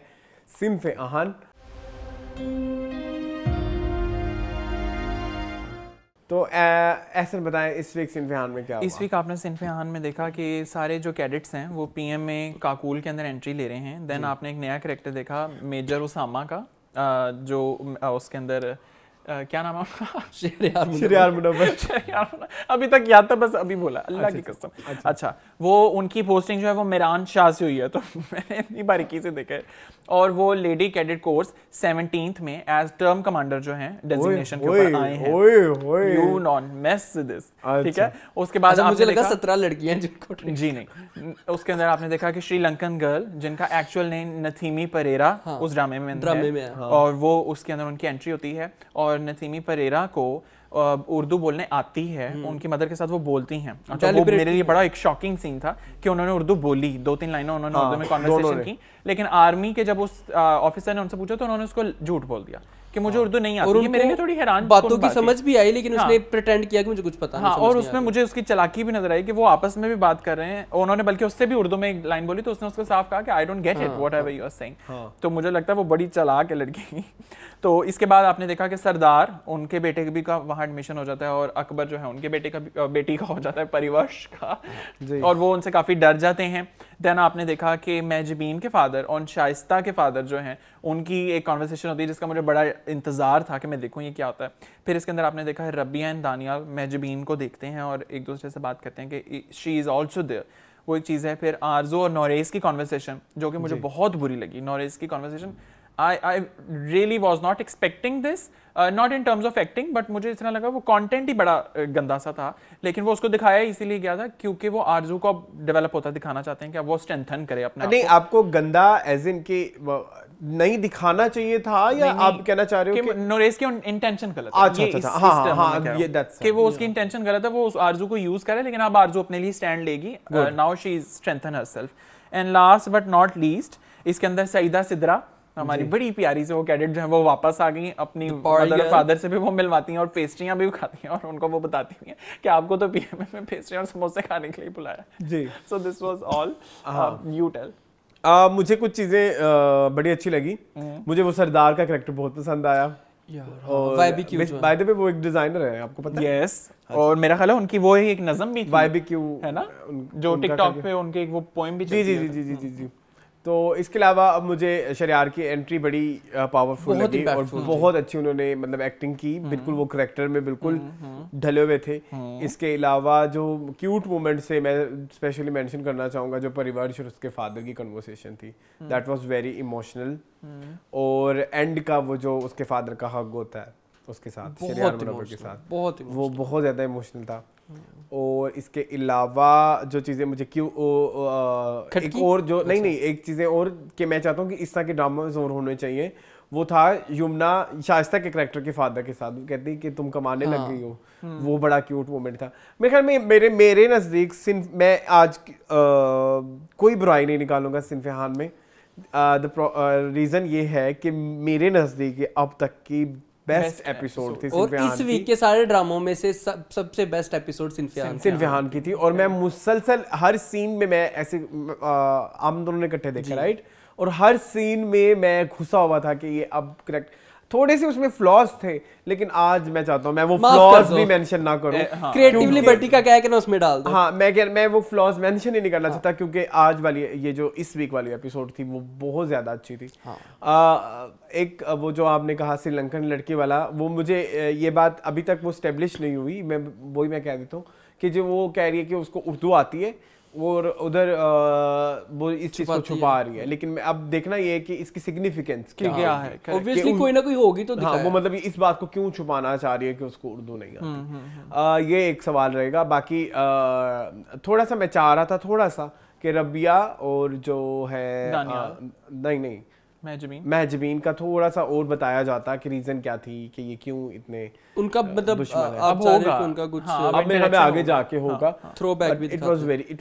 सिनफेहान। तो ऐसा बताएं इस वीक सिनफेहान में क्या हुआ? इस वीक आपने सिनफेहान में देखा कि सारे जो कैडेट्स हैं वो पीएम में काकूल के अंदर एंट्री ले रहे हैं। देन आपने एक नया कैरेक्टर देखा मेजर उसामा का, जो उसके अंदर क्या नाम है उसका? शरियार मुनव्वर। अभी तक याद था, बस अभी बोला, अल्लाह की कसम। अच्छा, वो उनकी पोस्टिंग जो है वो मिरान शाह से हुई है, तो मैंने इतनी बारीकी से देखा है। और वो लेडी कैडेट कोर्स 17th में एज टर्म कमांडर जो हैं डेजिग्नेशन के ऊपर आए हैं। यू नॉट मेस दिस, ठीक है। उसके बाद मुझे लगा 17 लड़कियां हैं जिनको, जी नहीं, उसके अंदर आपने देखा कि श्रीलंकन गर्ल जिनका एक्चुअल नेम नथीमी परेरा उस ड्रामे में है, और वो उसके अंदर उनकी एंट्री होती है। और नथीमी परेरा को उर्दू बोलने आती है, उनकी मदर के साथ वो बोलती हैं। अच्छा, वो मेरे लिए बड़ा एक शॉकिंग सीन था कि उन्होंने उर्दू बोली, 2-3 लाइनें उन्होंने उर्दू में कन्वर्सेशन की, लेकिन आर्मी के जब उस ऑफिसर ने उनसे पूछा तो उन्होंने उसको झूठ बोल दिया कि मुझे उर्दू नहीं आती। ये मेरे लिए थोड़ी हैरान बातों की समझ भी आई, लेकिन उसने प्रिटेंड किया कि मुझे कुछ पता नहीं। और उसमें मुझे उसकी चालाकी भी नजर आई कि वो आपस में भी बात कर रहे हैं। उन्होंने बल्कि उससे भी उर्दू में एक लाइन बोली तो उसने उसको साफ कहा कि I don't get it whatever you are saying. तो मुझे लगता है वो बड़ी चालाक है लड़की। तो इसके बाद आपने देखा कि सरदार, उनके बेटे भी का वहाँ एडमिशन हो जाता है, और अकबर जो है उनके बेटी का हो जाता है परिवर्ष का, और वो उनसे काफी डर जाते हैं। देन आपने देखा कि मैजबीन के फादर और शाइस्ता के फादर जो हैं उनकी एक कॉन्वर्सेशन होती है जिसका मुझे बड़ा इंतजार था कि मैं देखूं ये क्या होता है। फिर इसके अंदर आपने देखा है रबिया एंड दानियाल मैजबीन को देखते हैं और एक दूसरे से बात करते हैं कि शी इज ऑल्सो देयर, वो एक चीज़ है। फिर आरजू और नोरेस की कॉन्वर्सेशन जो कि मुझे बहुत बुरी लगी। नोरेस की conversation I really was not expecting this, not in terms of acting, but मुझे इस तरह लगा वो कंटेंट ही बड़ा गंदा सा था, लेकिन वो उसको दिखाया इसीलिए गया था क्योंकि वो आरजू को डेवलप होता दिखाना चाहते हैं कि वो स्ट्रेंथन करे अपना। नहीं, आपको गंदा एज इन के नहीं दिखाना चाहिए था, या आप कहना चाह रहे हो कि नोरेस की इंटेंशन गलत है? अच्छा, ये दैट्स कि वो उसकी इंटेंशन गलत है, वो उस आरजू को यूज करे, लेकिन अब आरजू अपने लिए स्टैंड लेगी। Now she is strengthen herself. And last but not least, इसके अंदर सईदा सिद्रा हमारी बड़ी प्यारी से वो कैडेट जो है वो वापस आ गई, अपनी मदर और फादर से भी वो मिलवाती हैं और पेस्ट्रियां भी खाती हैं, और उनको वो बताती हैं कि आपको तो पीएम में पेस्ट्रियां और समोसे खाने के लिए बुलाया जी। So this was all, you tell. मुझे कुछ चीजें बड़ी अच्छी लगी। मुझे वो सरदार का कैरेक्टर बहुत पसंद आया, और बाय द वे वो एक डिजाइनर है, आपको पता है? यस, और मेरा ख्याल है उनकी वो एक नज़म भी बारबेक्यू है ना, जो टिकटॉक पे उनके एक वो पोएम भी जी। तो इसके अलावा अब मुझे शरियार की एंट्री बड़ी पावरफुल लगी, और बहुत अच्छी उन्होंने मतलब एक्टिंग की, बिल्कुल वो कैरेक्टर में बिल्कुल ढले हुए थे। इसके अलावा जो क्यूट मोमेंट से मैं स्पेशली मेंशन करना चाहूँगा, जो परिवर्ष और उसके फादर की कन्वर्सेशन थी, दैट वाज वेरी इमोशनल। और एंड का वो जो उसके फादर का हक होता है उसके साथ, शरियार मुनव्वर के साथ, वो बहुत ज़्यादा इमोशनल था। और इसके अलावा जो चीज़ें मुझे एक और जो नहीं एक चीज़ें और कि मैं चाहता हूँ कि इस तरह के ड्रामा जोर होने चाहिए, वो था यमुना शाइस्ता के कैरेक्टर के फादर के साथ, कहती कि तुम कमाने लग गई हो, वो बड़ा क्यूट मोमेंट था। मेरे ख्याल में मेरे नज़दीक मैं आज कोई बुराई नहीं निकालूंगा सिनफेहान में। द रीज़न ये है कि मेरे नज़दीक अब तक की बेस्ट एपिसोड थी और इस वीक के सारे ड्रामों में से सबसे बेस्ट एपिसोड सिनफेहान की थी। और मैं मुसलसल हर सीन में, मैं ऐसे हम दोनों ने इकट्ठे देखा राइट, और हर सीन में मैं घुसा हुआ था कि ये अब करेक्ट थोड़े से उसमें फ्लॉज थे, लेकिन आज मैं चाहता हूँ मैं वो फ्लॉज भी मेंशन ना करूँ। क्रिएटिवली बट्टी का कह के ना उसमें डाल दो। हाँ, मैं वो फ्लॉज मेंशन ही नहीं करना चाहता, क्योंकि आज वाली ये जो इस वीक वाली एपिसोड थी वो बहुत ज्यादा अच्छी थी। एक वो जो आपने कहा श्रीलंकन लड़की वाला, वो मुझे ये बात अभी तक वो स्टेब्लिश नहीं हुई, मैं कह देता हूँ कि जो वो कह रही है कि उसको उर्दू आती है और उधर वो इस चीज को छुपा रही है, लेकिन अब देखना ये है कि इसकी सिग्निफिकेंस क्या है। ऑब्वियसली कोई ना कोई होगी तो दिखाया। वो मतलब इस बात को क्यों छुपाना चाह रही है कि उसको उर्दू नहीं आती। ये एक सवाल रहेगा। बाकी थोड़ा सा मैं चाह रहा था थोड़ा सा कि रबिया और जो है नहीं महजबीन का थोड़ा सा और बताया जाता कि रीजन क्या थी कि ये क्यों इतने उनका मतलब अब होगा उनका कुछ अब हमें आगे जाके होगा throw back with it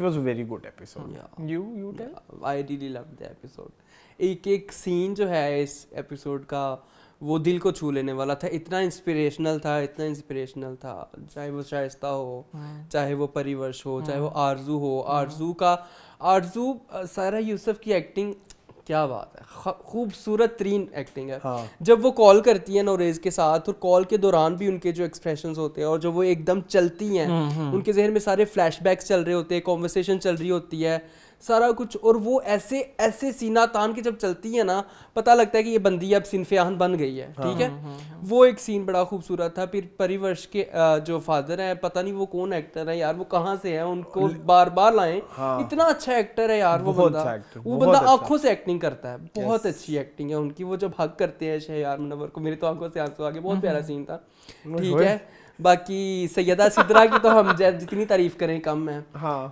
was very good episode. You tell. I really loved the episode. एक सीन जो है इस एपिसोड का वो दिल को छू लेने वाला था, इतना इंस्पिरेशनल था, चाहे वो शाइस्ता हो, चाहे वो परिवर्ष हो, चाहे वो आरजू हो। आरजू सारा यूसुफ की एक्टिंग क्या बात है, खूबसूरत तरीन एक्टिंग है। जब वो कॉल करती है नौरेज के साथ, और कॉल के दौरान भी उनके जो एक्सप्रेशंस होते हैं और जो वो एकदम चलती हैं, उनके जहन में सारे फ्लैशबैक्स चल रहे होते हैं, कॉन्वर्सेशन चल रही होती है, सारा कुछ, और वो ऐसे सीना तान के जब चलती है ना, पता लगता है कि ये बंदी अब सिनफियान बन गई है। ठीक है, वो एक सीन बड़ा खूबसूरत था। फिर परिवर्ष के जो फादर हैं, पता नहीं वो कौन एक्टर है यार, वो कहाँ से है, उनको बार बार लाएं। इतना अच्छा एक्टर है यार वो बंदा आंखों से एक्टिंग करता है, बहुत अच्छी एक्टिंग है उनकी। वो जब हग करते हैं शहयार मुनव्वर को, मेरे तो आंखों से आंसू आ गए, बहुत प्यारा सीन था। ठीक है, बाकी सैयदा सिद्रा की तो हम जितनी तारीफ करें कम है।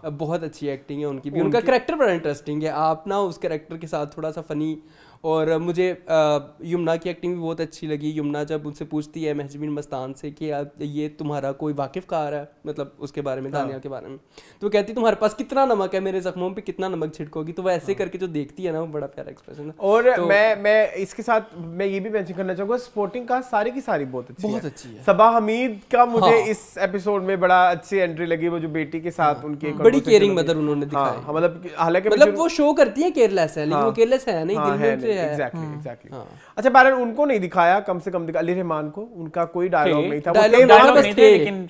बहुत अच्छी एक्टिंग है उनकी भी, उनका कैरेक्टर बड़ा इंटरेस्टिंग है। आप ना उस कैरेक्टर के साथ थोड़ा सा फनी, और मुझे यमुना की एक्टिंग भी बहुत अच्छी लगी। यमुना जब उनसे पूछती है महजबीन मस्तान से कि ये तुम्हारा कोई वाकिफ़कार है, मतलब उसके बारे में, दानिया के बारे में, तो वो कहती तुम्हारे पास कितना नमक है, मेरे जख्मों पे कितना नमक छिड़कोगी, तो वो ऐसे करके जो देखती है ना, वो बड़ा प्यारा एक्सप्रेशन है। और तो मैं इसके साथ मैं ये भी मेंशन करना चाहूँगा, स्पोर्टिंग का सारी की सारी बहुत अच्छी है। सबा हमीद का मुझे इस एपिसोड में बड़ा अच्छी एंट्री लगी, वो जो बेटी के साथ उनकी बड़ी केयरिंग मदर उन्होंने दिखाई। मतलब हालांकि वो शो करती है केयरलेस है, लेकिन वो केयरलेस है नहीं, दिल में एग्जैक्टली। अच्छा बारन उनको नहीं दिखाया, कम से कम अली रहमान को, उनका कोई डायलॉग नहीं था,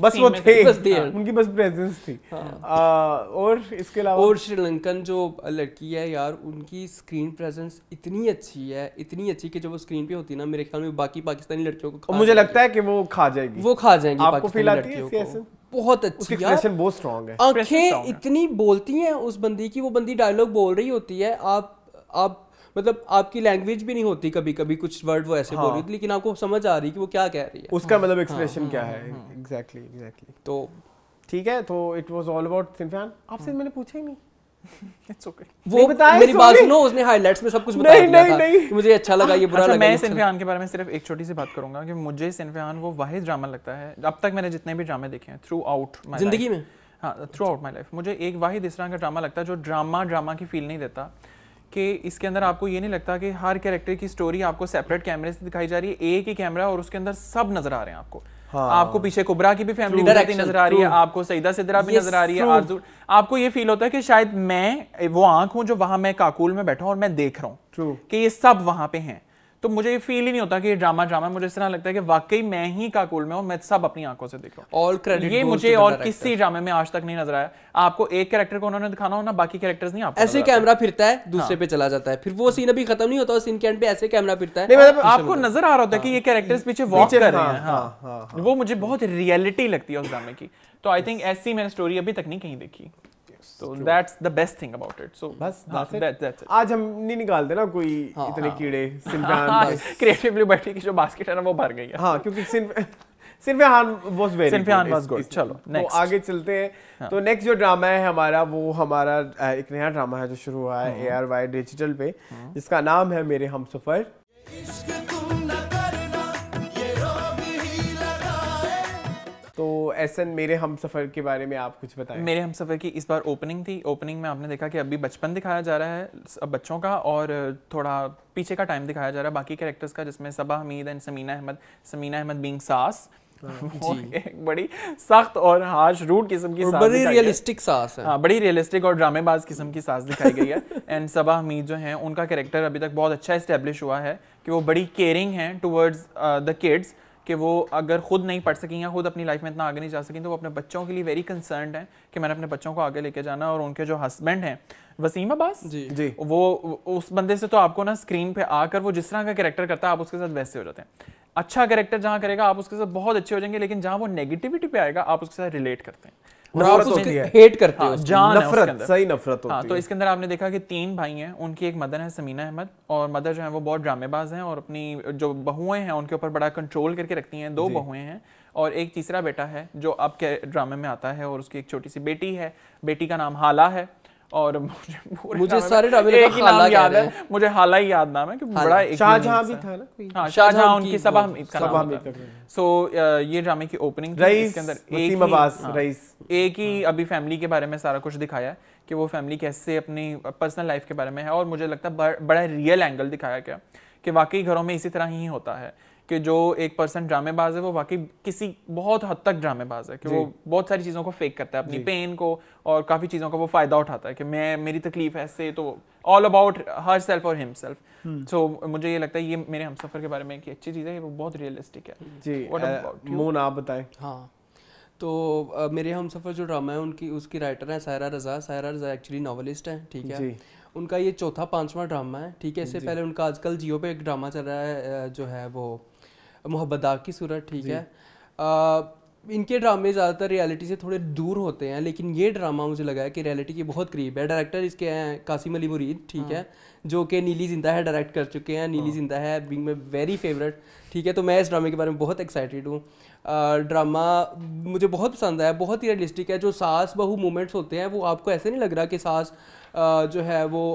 बस वो थे, उनकी बस प्रेजेंस थी। और इसके अलावा और श्रीलंकन जो लड़की है यार, उनकी स्क्रीन प्रेजेंस इतनी अच्छी है कि जब वो स्क्रीन पे होती है ना, मेरे ख्याल में बाकी पाकिस्तानी लड़कियों को मुझे लगता है कि वो खा जाएंगी। आपको फील आती है? बहुत अच्छी यार, बहुत स्ट्रांग है, आंखें इतनी बोलती हैं उस बंदी की, वो बंदी डायलॉग बोल रही होती है, आप मतलब आपकी लैंग्वेज भी नहीं होती, कभी कभी कुछ वर्ड वो ऐसे बोल रही थी, लेकिन आपको समझ आ रही कि वो क्या कह रही है, उसका मतलब एक्सप्रेशन क्या है। एग्जैक्टली। तो ठीक है, तो इट वाज ऑल अबाउट सिनफियान। आपसे मैंने पूछा ही नहीं। इट्स ओके, वो मेरी बात सुनो, उसने हाइलाइट्स में सब कुछ बता दिया था कि मुझे अच्छा लगा, ये बुरा लगा। मैं सिनफियान के बारे में सिर्फ एक छोटी सी बात करूंगा कि मुझे सिनफियान वो वाहिद ड्रामा लगता है, अब तक मैंने जितने भी ड्रामे देखे हैं थ्रू आउट माय जिंदगी में, थ्रू आउट माय लाइफ, मुझे एक वाहिद इस तरह का ड्रामा लगता है जो ड्रामा की फील नहीं देता, कि इसके अंदर आपको ये नहीं लगता कि हर कैरेक्टर की स्टोरी आपको सेपरेट कैमरे से दिखाई जा रही है, एक ही कैमरा और उसके अंदर सब नजर आ रहे हैं आपको। आपको पीछे कुबरा की भी फैमिली नजर आ रही है, आपको सईदा सिद्रा भी नजर आ रही है, आरजू, आपको ये फील होता है कि शायद मैं वो आंख हूं जो वहां मैं काकुल में बैठा हूं और मैं देख रहा हूं कि ये सब वहां पे हैं। तो मुझे ये फील ही नहीं होता कि ये ड्रामा, मुझे इस तरह लगता है कि वाकई मैं ही काकुल में हूं, मैं सब अपनी आंखों से देख रहा हूं। ऑल क्रेडिट ये मुझे और किसी ड्रामे में आज तक नहीं नजर आया। आपको एक कैरेक्टर को उन्होंने दिखाना हो ना, बाकी कैरेक्टर्स नहीं, आपको ऐसे कैमरा फिरता है दूसरे पे चला जाता है, फिर वो सीन अभी खत्म नहीं होता, सीन के एंड पे ऐसे कैमरा फिरता है, मतलब आपको नजर आ रहा होता है कि ये कैरेक्टर्स पीछे वॉक कर रहे हैं। वो मुझे बहुत रियलिटी लगती है उस ड्रामे की। तो आई थिंक ऐसी मैंने स्टोरी अभी तक नहीं कहीं देखी। So that's the best thing about it. So बस that's it. आज हम नहीं निकालते ना कोई इतने कीड़े। सिनफियान क्रिएटिवली बैठी की जो बास्केट है ना वो भर गई है। हाँ, क्योंकि सिनफियान was good। चलो तो आगे चलते हैं। तो नेक्स्ट जो ड्रामा है हमारा एक नया ड्रामा है जो शुरू हुआ है ARY डिजिटल पे, जिसका नाम है मेरे हमसफर। तो एहसन, मेरे हमसफर के बारे में आप कुछ बताएं। मेरे हमसफर की इस बार ओपनिंग थी। ओपनिंग में आपने देखा कि अभी बचपन दिखाया जा रहा है बच्चों का, और थोड़ा पीछे का टाइम दिखाया जा रहा है बाकी कैरेक्टर्स का, जिसमें सबा हमीद एंड समीना अहमद बीइंग सास वो एक बड़ी सख्त और हार्श रूड किस्म की सास, बड़ी रियलिस्टिक सास है। हाँ, बड़ी रियलिस्टिक और ड्रामेबाज किस्म की सास दिखाई गई है। एंड सबा हमीद जो हैं उनका कैरेक्टर अभी तक बहुत अच्छा इस्टेब्लिश हुआ है कि वो बड़ी केयरिंग हैं टुवर्ड्स द किड्स, कि वो अगर खुद नहीं पढ़ सकें या खुद अपनी लाइफ में इतना आगे नहीं जा सकें तो वो अपने बच्चों के लिए वेरी कंसर्न्ड हैं कि मैंने अपने बच्चों को आगे लेके जाना। और उनके जो हस्बैंड हैं वसीम अब्बास जी, वो उस बंदे से तो आपको ना स्क्रीन पे आकर वो जिस तरह का कैरेक्टर करता है आप उसके साथ वैसे हो जाते हैं। अच्छा कैरेक्टर जहाँ करेगा आप उसके साथ बहुत अच्छे हो जाएंगे, लेकिन जहाँ वो नेगेटिविटी पे आएगा आप उसके साथ रिलेट करते हैं और आप उसको हेट करते हो। जान नफरत, सही नफरत होती है। हाँ, तो इसके अंदर आपने देखा कि 3 भाई हैं, उनकी एक मदर है समीना अहमद, और मदर जो है वो बहुत ड्रामेबाज हैं और अपनी जो बहुएं हैं उनके ऊपर बड़ा कंट्रोल करके रखती हैं। 2 बहुएं हैं और एक तीसरा बेटा है जो अब के ड्रामे में आता है, और उसकी एक छोटी सी बेटी है, बेटी का नाम हाला है। और मुझे सारे ड्रामे एक ही नाम याद है, मुझे हाला ही याद नाम है कि बड़ा शाहजहां भी था ना कोई। हाँ, शाहजहां उनकी सबा हमीद का नाम है। सो ये ड्रामे की ओपनिंग थी, इसके अंदर वसीम अब्बास रईस एक ही अभी फैमिली के बारे में सारा कुछ दिखाया है कि वो फैमिली कैसे अपनी पर्सनल लाइफ के बारे में है। और मुझे लगता है बड़ा रियल एंगल दिखाया गया कि वाकई घरों में इसी तरह ही होता है कि जो एक पर्सन ड्रामेबाज है वो वाकई किसी बहुत हद तक ड्रामेबाज है कि वो बहुत सारी चीज़ों को फेक करता है, अपनी पेन को और काफ़ी चीज़ों का वो फ़ायदा उठाता है कि मेरी तकलीफ ऐसे, तो ऑल अबाउट हर सेल्फ और हिमसेल्फ। सो मुझे ये लगता है ये मेरे हमसफर के बारे में एक अच्छी चीज़ है, वो बहुत रियलिस्टिक है जी। मोन आप बताएं। हाँ, तो मेरे हमसफर जो ड्रामा है उसकी राइटर हैं सायरा रज़ा एक्चुअली नॉवलिस्ट हैं, ठीक है। उनका ये 4-5वां ड्रामा है, ठीक है। इससे पहले उनका आजकल जियो पे एक ड्रामा चल रहा है जो है वो मोहब्बत दाग की सूरत, ठीक है। इनके ड्रामे ज़्यादातर रियलिटी से थोड़े दूर होते हैं, लेकिन ये ड्रामा मुझे लगा है कि रियलिटी के बहुत करीब है। डायरेक्टर इसके हैं कासिम अली मुरीद, ठीक है, जो कि नीली जिंदा है डायरेक्ट कर चुके हैं। नीली जिंदा है बीइंग माय वेरी फेवरेट, ठीक है। तो मैं इस ड्रामे के बारे में बहुत एक्साइटेड हूँ। ड्रामा मुझे बहुत पसंद आया, बहुत ही रियलिस्टिक है। जो सास बहू मोमेंट्स होते हैं वो आपको ऐसे नहीं लग रहा कि सास जो है वो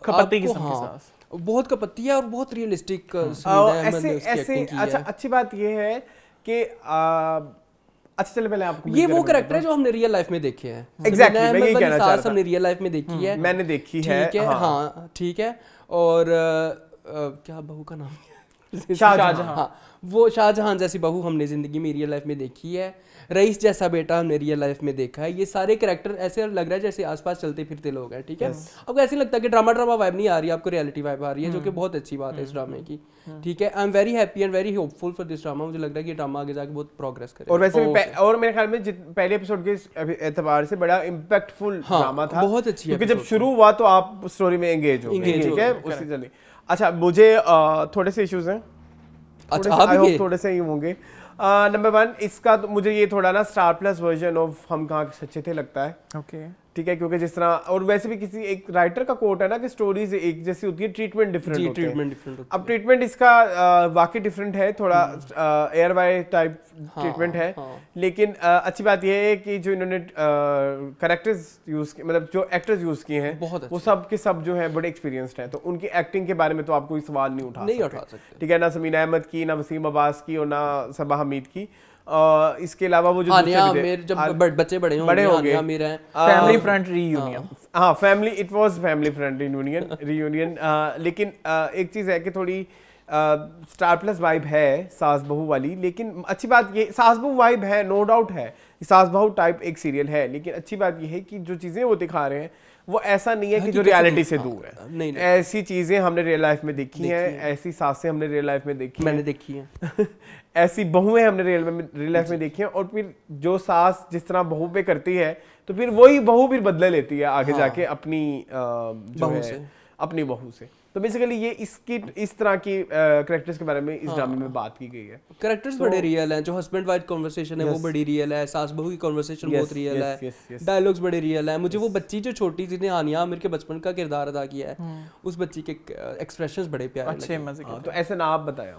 खपत्ती किस्म की सास, बहुत कपत्ती है और बहुत रियलिस्टिक। ऐसे अच्छा, अच्छी बात ये है कि अच्छा चलो पहले आपको ये वो कैरेक्टर है जो हमने रियल लाइफ में देखे हैं। एग्जैक्टली मैं यही कहना चाह रहा था। हमने रियल लाइफ में देखी है, मैंने देखी है, ठीक है। हाँ ठीक है। और क्या बहू का नाम शाहजहां। हाँ, वो शाहजहां जैसी बहू हमने जिंदगी में रियल लाइफ में देखी है। रईस जैसा बेटा हमने रियल लाइफ में देखा है। ये सारे कैरेक्टर ऐसे लग रहा है जैसे आसपास चलते फिरते लोग हैं, ठीक है। आपको ऐसे लगता है कि ड्रामा वाइब नहीं आ रही, आपको रियलिटी वाइब आ रही है, जो कि बहुत अच्छी बात है इस ड्रामे की, ठीक है। आई am very happy and very hopeful for this drama. मुझे लग रहा है कि ड्रामा आगे जाके बहुत प्रोग्रेस करेगा। और वैसे भी और मेरे ख्याल में पहले एपिसोड के एतबार से बड़ा इम्पैक्टफुल ड्रामा था, बहुत अच्छी, क्योंकि जब शुरू हुआ तो आप स्टोरी में एंगेज हो गए, ठीक है, उसी जल्दी। अच्छा, मुझे थोड़े से इश्यूज हैं, थोड़े से ही होंगे। नंबर 1 इसका तो मुझे ये थोड़ा ना स्टार प्लस वर्जन ऑफ हम कहाँ सच्चे थे लगता है, ओके, ठीक है। क्योंकि जिस तरह और वैसे भी किसी एक राइटर का कोट है ना कि स्टोरीज एक जैसी होती है, ट्रीटमेंट डिफरेंट होती है। अब ट्रीटमेंट इसका वाकई डिफरेंट है, थोड़ा एयर वाई टाइप ट्रीटमेंट है। लेकिन अच्छी बात यह है कि जो इन्होंने कैरेक्टर्स यूज किए, मतलब जो एक्टर्स यूज किए हैं वो सब के सब जो है बड़े एक्सपीरियंस्ड हैं, तो उनकी एक्टिंग के बारे में तो आप कोई सवाल नहीं उठा सकते, ठीक है। ना समीना अहमद की, ना वसीम अब्बास की और ना सबा हमीद की। इसके अलावा वो जो जब बच्चे बड़े होंगे फैमिली फ्रंट रीयूनियन, हाँ family, it was family front reunion. लेकिन एक चीज़ है कि थोड़ी स्टार प्लस वाइब है सास बहू वाली, लेकिन अच्छी बात ये सास बहू वाइब है, नो डाउट है, सास बहू टाइप एक सीरियल है, लेकिन अच्छी बात ये है कि जो चीज़ें वो दिखा रहे हैं वो ऐसा नहीं है कि जो रियलिटी से दूर है। नहीं, ऐसी चीज़ें हमने रियल लाइफ में देखी हैं, ऐसी सासें हमने रियल लाइफ में देखी हैं ऐसी बहुएं हमने रियल लाइफ में देखी हैं। और फिर जो सास जिस तरह बहू पे करती है तो फिर वही बहू फिर बदले लेती है आगे जाके अपनी अपनी बहू से। तो बेसिकली ये इस तरह की कैरेक्टर्स के बारे में इस ड्रामे में बात की गई है। कैरेक्टर्स बड़े रियल हैं, जो हस्बैंड वाइफ कन्वर्सेशन है वो बड़ी रियल है, सास बहू की कन्वर्सेशन बहुत रियल है, डायलॉग्स बड़े रियल है। मुझे वो बच्ची जो छोटी जिसने हानिया आमिर के बचपन का किरदार अदा किया है, उस बच्ची के एक्सप्रेशंस बड़े प्यारे अच्छे मजे के। तो ऐसे ना आप बताएं।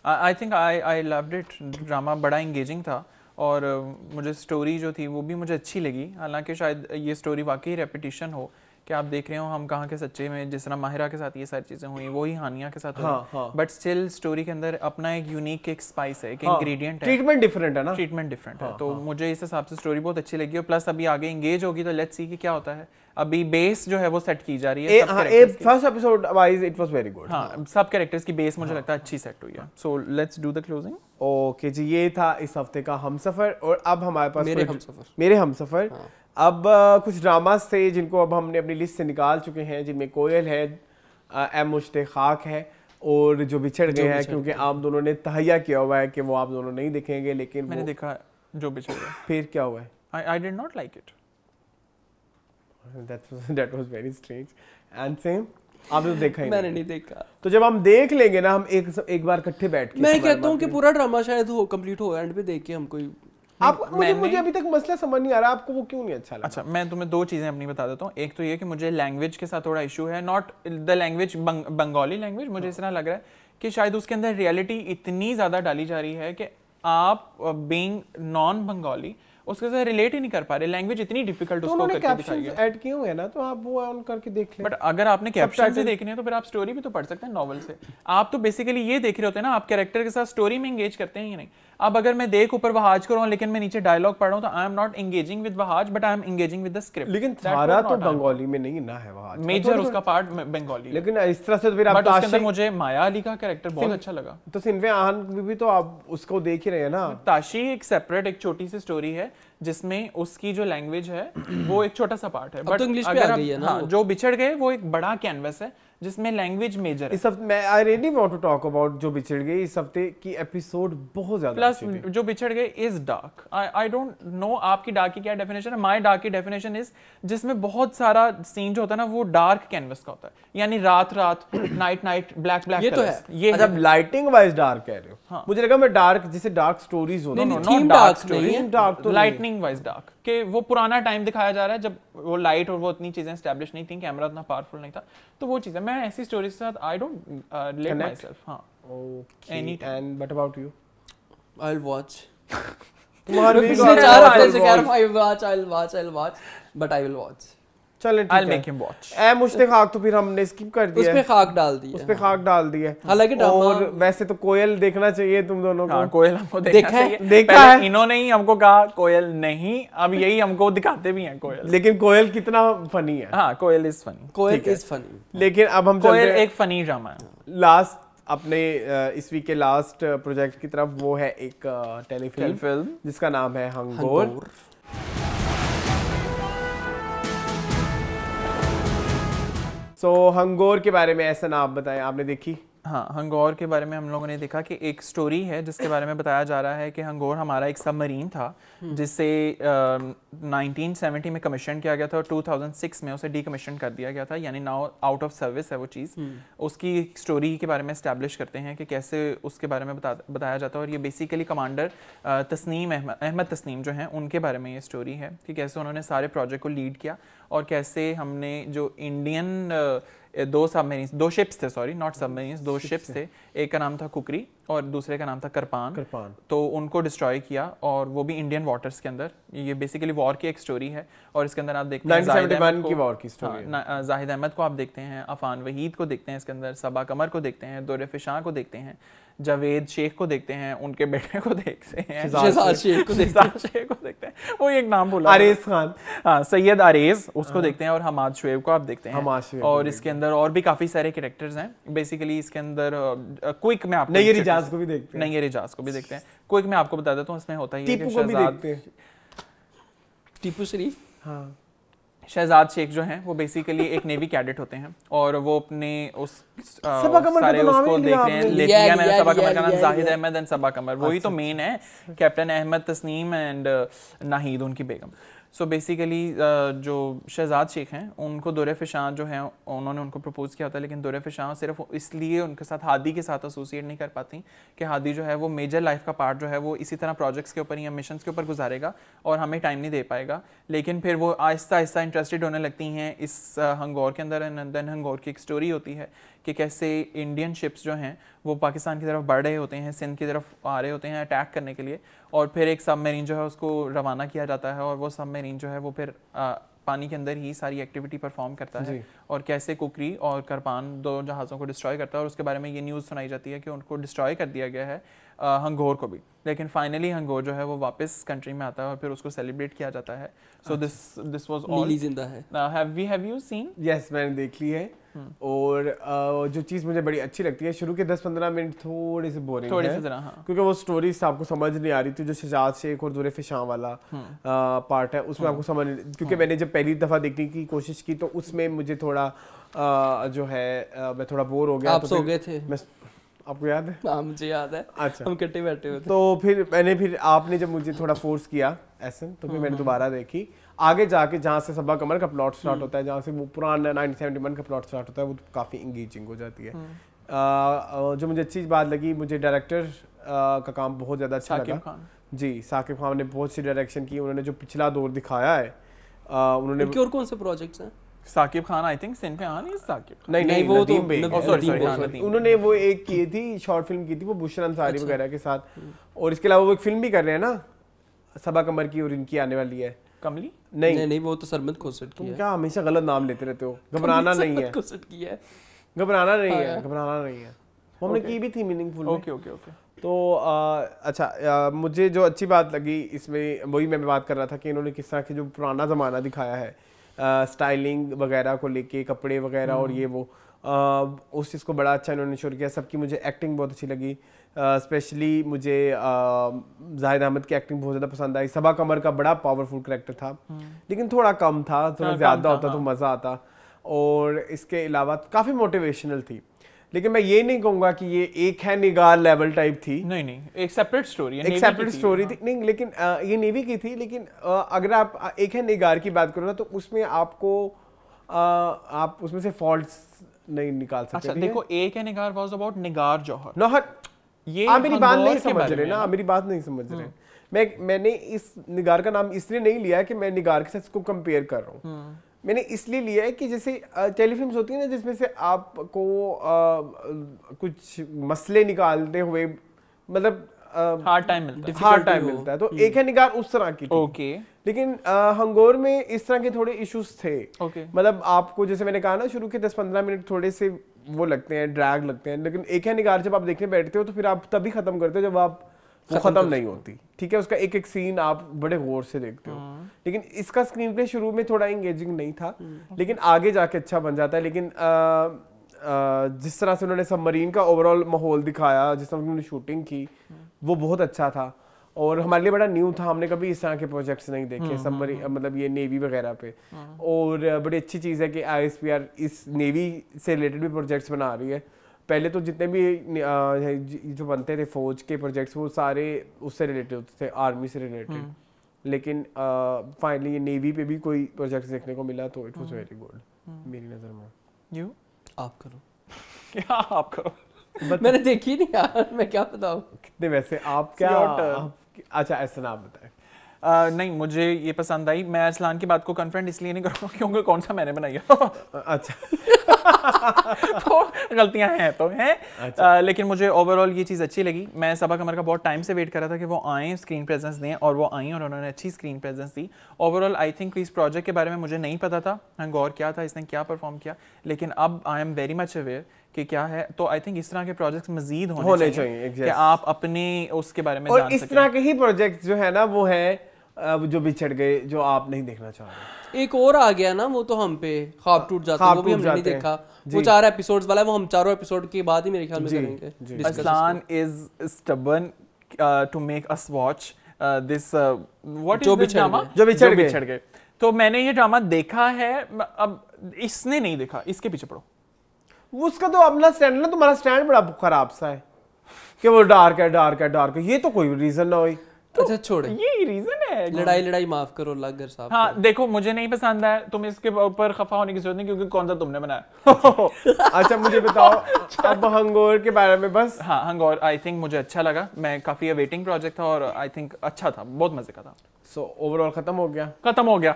आई think I loved it. Drama बड़ा इंगेजिंग था और मुझे स्टोरी जो थी वो भी मुझे अच्छी लगी, हालांकि शायद ये स्टोरी वाकई रेपिटिशन हो कि आप देख रहे हो हम कहाँ के सच्चे में, जिस तरह माहिरा के साथ ये सारी चीज़ें हुई वही हानिया के साथ हुई, बट स्टिल स्टोरी के अंदर अपना एक यूनिक एक स्पाइस है, एक इंग्रेडिएंट है, ट्रीटमेंट डिफरेंट है ना, ट्रीटमेंट डिफरेंट है। तो मुझे इस हिसाब से स्टोरी बहुत अच्छी लगी और प्लस अभी आगे एंगेज होगी तो लेट्स सी कि क्या होता है। अभी बेस जो है वो सेट की जा रही है, first episode wise it was very good. हाँ, सब कैरेक्टर्स की बेस मुझे लगता है अच्छी सेट हुई है। So let's do the closing. Okay जी, ये था इस हफ्ते का हमसफर। और अब हमारे पास मेरे हमसफर अब कुछ ड्रामास थे जिनको अब हमने अपनी लिस्ट से निकाल चुके हैं, जिनमें कोयल है, एम मुश्ते खाक है और जो बिछड़ गए हैं, क्योंकि आप दोनों ने तहैया किया हुआ है कि वो आप दोनों नहीं देखेंगे, लेकिन मैंने देखा जो बिछड़ गए। फिर क्या हुआ है? I did not like it. That was very strange. And same, आपने तो देखा ही मैंने नहीं देखा। तो जब हम देख लेंगे ना, हम एक बार इकट्ठे बैठ के, मैं कहता हूँ कि पूरा ड्रामा शायद हो कंप्लीट हो, एंड पे देख के हम कोई मुझे अभी तक मसला समझ नहीं आ रहा, आपको वो क्यों नहीं अच्छा लगा? अच्छा, मैं तुम्हें दो चीजें अपनी बता देता हूँ। एक तो ये कि मुझे लैंग्वेज के साथ थोड़ा इशू है, not the language, Bengali language. मुझे इस तरह लग रहा है कि शायद उसके अंदर रियलिटी इतनी ज्यादा डाली जा रही है कि आप बीइंग नॉन बंगाली उसके साथ रिलेट ही नहीं कर पा रहे। लैंग्वेज इतनी डिफिकल्ट उसको करके दिखाई है। ऐड किए हुए हैं ना, तो आप वो ऑन करके देख लें। बट अगर आपने कैप्शन से देखने हैं तो फिर आप स्टोरी भी तो पढ़ सकते हैं नॉवल से। आप तो बेसिकली ये देख रहे होते हैं ना, आप कैरेक्टर के साथ स्टोरी में एंगेज करते हैं या नहीं। अब अगर मैं देख ऊपर वहाज कर रहा हूं लेकिन मैं नीचे डायलॉग पढ़ रहा हूं तो I am not engaging with Wahaj, but I am engaging with the script. लेकिन सारा तो बंगाली में नहीं ना है वहाज, मेजर उसका पार्ट बंगाली। लेकिन इस तरह से फिर आप उसके अंदर मुझे माया अली का कैरेक्टर बहुत अच्छा लगा। तो सिनवे आहान भी तो आप उसको देख ही रहे हैं ना। ताशी एक सेपरेट एक छोटी सी स्टोरी है जिसमें उसकी जो लैंग्वेज है वो एक छोटा सा पार्ट है, बट अगर जो बिछड़ गए वो एक बड़ा कैनवस है जिसमें लैंग्वेज मेजर है। इस हफ्ते मैं I really want to talk about Jo Bichar गए। इस हफ्ते की एपिसोड बहुत ज्यादा प्लस जो बिछड़ गए is dark. I don't no आपकी डार्क की क्या डेफिनेशन है। माय डार्क की डेफिनेशन इज जिसमें बहुत सारा सीन जो होता है ना वो डार्क कैनवस का होता है, यानी रात नाइट ब्लैक ये तो है। ये जब लाइटिंग वाइज डार्क कह रहे हो, मुझे लगा मैं डार्क जैसे डार्क स्टोरीज होती है, नॉट डार्क स्टोरीज, डार्क तो लाइटनिंग वाइज डार्क कि वो पुराना टाइम दिखाया जा रहा है जब वो लाइट और वो इतनी चीजें एस्टैब्लिश नहीं थी, कैमरा इतना पावरफुल नहीं था, तो वो चीज है। मैं ऐसी स्टोरीज के साथ I don't relate myself. हां, okay. And what about you? I will watch. तुम्हारे पिछले 4 हफ्ते से कह रहा हूं I will watch but I will watch. चलें, I'll make him watch। ए मुश्ते खाक तो फिर हमने स्किप कर दिया, उसपे खाक डाल दी है, उसपे खाक डाल दी है। हालांकि और वैसे तो कोयल देखना चाहिए तुम दोनों को। हाँ, कोयल हमको देखना चाहिए। देखा है इन्होंने ही हमको कहा कोयल नहीं, अब यही हमको दिखाते भी हैं कोयल। लेकिन कोयल कितना फनी है। हाँ, Koyal is funny, Koyal is funny. लेकिन अब हम कोयल एक फनी ड्रामा है। लास्ट अपने इस वीक के लास्ट प्रोजेक्ट की तरफ, वो है एक टेलीफिल्म जिसका नाम है हंगोर। सो हंगोर के बारे में ऐसा ना आप बताएं, आपने देखी? हाँ, हंगोर के बारे में हम लोगों ने देखा कि एक स्टोरी है जिसके बारे में बताया जा रहा है कि हंगोर हमारा एक सबमरीन था जिसे 1970 में कमीशन किया गया था और 2006 में उसे डीकमीशन कर दिया गया था, यानी नाउ आउट ऑफ सर्विस है वो चीज़। उसकी स्टोरी के बारे में एस्टैब्लिश करते हैं कि कैसे उसके बारे में बताया जाता है। और ये बेसिकली कमांडर तस्नीम अहमद तस्नीम जो हैं उनके बारे में ये स्टोरी है कि कैसे उन्होंने सारे प्रोजेक्ट को लीड किया और कैसे हमने जो इंडियन दो शिप्स थे, सॉरी नॉट सबमरीन्स, 2 शिप्स थे, एक का नाम था कुकरी और दूसरे का नाम था करपान, तो उनको डिस्ट्रॉय किया और वो भी इंडियन वाटर्स के अंदर। ये बेसिकली वॉर की एक स्टोरी है और इसके अंदर आप देखते हैं 1971 की वॉर की स्टोरी है। जाहिद अहमद को आप देखते हैं, अफान वहीद को देखते हैं इसके अंदर, सबा कमर को देखते हैं, दुर्र फिशां को देखते हैं, जावेद शेख को देखते हैं, उनके बेटे को देखते हैं, शहजाद शेख को देखते हैं, वो एक नाम बोला, आरेज खान, हाँ सैयद आरेज, उसको देखते हैं और हमाद शुएब को आप देखते हैं। और इसके अंदर और भी काफी सारे कैरेक्टर्स हैं। बेसिकली इसके अंदर क्विक में आपको नैयर इजाज को भी देखते हैं, नैयर इजाज को भी देखते हैं। क्विक में आपको बता देता हूँ इसमें होता ही है कि टीपू शरीफ, हाँ, शहजाद शेख जो हैं वो बेसिकली एक नेवी कैडेट होते हैं और वो अपने उस सारे उसको देख रहे हैं। लेतिया में सबा कमर का नाम जाहिद अहमद एंड सबा कमर, वही तो मेन है, कैप्टन अहमद तस्नीम एंड नाहिद उनकी बेगम। सो बेसिकली जो शहजाद शेख हैं उनको दुर्र फिशां जो हैं उन्होंने उनको प्रपोज किया था, लेकिन दुर्र फिशां सिर्फ इसलिए उनके साथ हादी के साथ एसोसिएट नहीं कर पाती कि हादी जो है वो मेजर लाइफ का पार्ट जो है वो इसी तरह प्रोजेक्ट्स के ऊपर या मिशंस के ऊपर गुजारेगा और हमें टाइम नहीं दे पाएगा। लेकिन फिर वो आहिस्ता आहिस्ता इंटरेस्टेड होने लगती हैं इस हंगोर के अंदर। एंड देन हंगोर की एक स्टोरी होती है कि कैसे इंडियन शिप्स जो हैं वो पाकिस्तान की तरफ बढ़ रहे होते हैं, सिंध की तरफ आ रहे होते हैं अटैक करने के लिए, और फिर एक सबमरीन जो है उसको रवाना किया जाता है और वो सबमरीन जो है वो फिर पानी के अंदर ही सारी एक्टिविटी परफॉर्म करता है और कैसे कुकरी और करपान 2 जहाज़ों को डिस्ट्रॉय करता है और उसके बारे में ये न्यूज़ सुनाई जाती है कि उनको डिस्ट्रॉय कर दिया गया है हंगोर को भी, लेकिन फाइनली हंगोर जो है वो वापस कंट्री में आता है और फिर उसको सेलिब्रेट किया जाता है। सो दिस वाज ऑल। नीली जिंदा है। Have you seen? यस, मैंने देख ली है। और जो चीज़ मुझे बड़ी अच्छी लगती है, शुरू के 10-15 मिनट थोड़ी सी बोरिंग है, क्योंकि वो स्टोरी आपको समझ नहीं आ रही थी। जो शहजाद शेख और दुरे फिशां वाला पार्ट है उसमें आपको समझ, क्योंकि मैंने जब पहली दफ़ा देखने की कोशिश की तो उसमें मुझे थोड़ा जो है मैं थोड़ा बोर हो गया। आप सो गए थे? आपको याद है? हाँ मुझे याद है। अच्छा, हम इकट्ठे बैठे हुए थे। तो फिर आपने जब मुझे थोड़ा फोर्स किया ऐसे, तो फिर मैंने दोबारा देखी। आगे जाके जहाँ से सबा कमर का प्लॉट स्टार्ट होता है, जहाँ से वो पुराना 1971 का प्लॉट स्टार्ट होता है, वो काफ़ी इंगेजिंग हो जाती है। जो मुझे अच्छी बात लगी, मुझे डायरेक्टर का काम बहुत ज़्यादा अच्छा लगा जी। साकिब खान ने बहुत सी डायरेक्शन की। उन्होंने जो पिछला दौर दिखाया है, उन्होंने और कौन से प्रोजेक्ट्स हैं? साकिब खान आई थिंक सिन पे आनी साकिब नहीं वो तो सॉरी उन्होंने वो एक की थी, शॉर्ट फिल्म की थी वो बुशरा अंसारी वगैरह के साथ, और इसके अलावा वो एक फिल्म भी कर रहे हैं ना सबा कमर की, और इनकी आने वाली है कमली। नहीं वो तो सरमद खोसट की है। तुम क्या हमेशा गलत नाम लेते रहते हो? घबराना नहीं है, खोसट की है। घबराना नहीं है, घबराना नहीं है। हमने की भी थी मीनिंगफुल। ओके। तो अच्छा, मुझे जो अच्छी बात लगी इसमें, वही मैं बात कर रहा था कि इन्होंने किस तरह की जो पुराना ज़माना दिखाया है, स्टाइलिंग वगैरह को लेके, कपड़े वगैरह और ये वो, उस चीज़ को बड़ा अच्छा इन्होंने शोर किया। सबकी मुझे एक्टिंग बहुत अच्छी लगी। स्पेशली मुझे जाहिद अहमद की एक्टिंग बहुत ज़्यादा पसंद आई। सबा कमर का बड़ा पावरफुल कैरेक्टर था, लेकिन थोड़ा कम था, थोड़ा ज़्यादा होता तो मज़ा आता। और इसके अलावा काफ़ी मोटिवेशनल थी, लेकिन मैं ये नहीं कहूँगा कि ये एक है निगार लेवल टाइप थी। नहीं, एक सेपरेट स्टोरी है, एक सेपरेट स्टोरी थी। नहीं, लेकिन ये नेवी की थी। लेकिन अगर आप एक है निगार की बात करो ना, तो उसमें आपको आप उसमें से फॉल्ट्स नहीं निकाल सकते। अच्छा देखो, एक है निगार वाज अबाउट निगार जौहर। नौहर, ये मेरी बात नहीं समझ रहे ना, मेरी बात नहीं समझ रहे। मैंने इस निगार का नाम इसलिए नहीं लिया कि मैं निगार के साथ इसको कंपेयर कर रहा हूँ। मैंने इसलिए लिया है कि जैसे टेलीफिल्म्स होती है ना, जिसमें से आपको कुछ मसले निकालते हुए मतलब हार्ड टाइम मिलता है, तो एक है निगार उस तरह की थी। लेकिन हंगोर में इस तरह के थोड़े इश्यूज थे। मतलब आपको, जैसे मैंने कहा ना, शुरू के 10-15 मिनट थोड़े से वो लगते हैं, ड्रैग लगते हैं, लेकिन एक है निगार जब आप देखने बैठते हो तो फिर आप तभी खत्म करते हो जब आप वो खत्म नहीं होती। ठीक है, उसका एक एक सीन आप बड़े गौर से देखते हो। लेकिन इसका स्क्रीन प्ले शुरू में थोड़ा एंगेजिंग नहीं था, लेकिन आगे जाके अच्छा बन जाता है। लेकिन जिस तरह से उन्होंने सबमरीन का ओवरऑल माहौल दिखाया, जिस तरह उन्होंने शूटिंग की, वो बहुत अच्छा था और हमारे लिए बड़ा न्यू था। हमने कभी इस तरह के प्रोजेक्ट्स नहीं देखे सबमरीन, मतलब ये नेवी वगैरह पे। और बड़ी अच्छी चीज़ है कि ISPR इस नेवी से रिलेटेड भी प्रोजेक्ट्स बना रही है। पहले तो जितने भी जो बनते थे फौज के प्रोजेक्ट्स, वो सारे उससे रिलेटेड होते थे, आर्मी से रिलेटेड। लेकिन फाइनली ये नेवी पे भी कोई प्रोजेक्ट्स देखने को मिला, तो इट वाज वेरी गुड मेरी नज़र में। यू आप करो क्या आप करो मैंने देखी नहीं यार, मैं क्या बताऊं कितने वैसे आप क्या अच्छा ऐसा ना बताएं। नहीं, मुझे ये पसंद आई। मैं असलान की बात को कन्फ्रंट इसलिए नहीं करूँगा क्योंकि कौन सा मैंने बनाई है अच्छा तो गलतियां हैं तो हैं। अच्छा। लेकिन मुझे ओवरऑल ये चीज़ अच्छी लगी। मैं सबा कमर का बहुत टाइम से वेट कर रहा था कि वो आएँ, स्क्रीन प्रेजेंस दें, और वो आई और उन्होंने अच्छी screen presence the. Overall I think इस प्रोजेक्ट के बारे में मुझे नहीं पता था हंगोर क्या था, इसने क्या परफॉर्म किया, लेकिन अब आई एम वेरी मच अवेयर कि क्या है। तो आई थिंक इस तरह के प्रोजेक्ट्स मजीद होने चाहिए कि आप अपने उसके बारे में जान सकें। और इस तरह के ही प्रोजेक्ट्स जो है ना, वो है जो बिछड़ गए, जो आप नहीं देखना चाह रहे। एक और आ गया ना, वो तो हम पे ख्वाब टूट जाते हैं, वो भी हमने नहीं देखा। वो 4 एपिसोड्स वाला है, वो हम 4 एपिसोड के बाद ही मेरे ख्याल में करेंगे। Aslan is stubborn to make us watch this what is this drama Jo Bichar गए। तो मैंने ये ड्रामा देखा है, अब इसने नहीं देखा, इसके पीछे पड़ो। उसका तो अपना स्टैंड है ना, तुम्हारा स्टैंड बड़ा खराब सा है कि वो डार्क है। ये तो कोई रीजन ना हो। तो अच्छा छोड़, ये रीजन है। लड़ाई माफ करो लागर साहब। हाँ देखो, मुझे नहीं पसंद है, तुम इसके ऊपर खफा होने की जरूरत नहीं, क्योंकि कौन सा तुमने बनाया। अच्छा मुझे बताओ अब हंगोर के बारे में। बस हाँ, हंगोर आई थिंक मुझे अच्छा लगा। मैं काफी अवेटिंग प्रोजेक्ट था और आई थिंक अच्छा था, बहुत मजे का था। सो ओवरऑल खत्म हो गया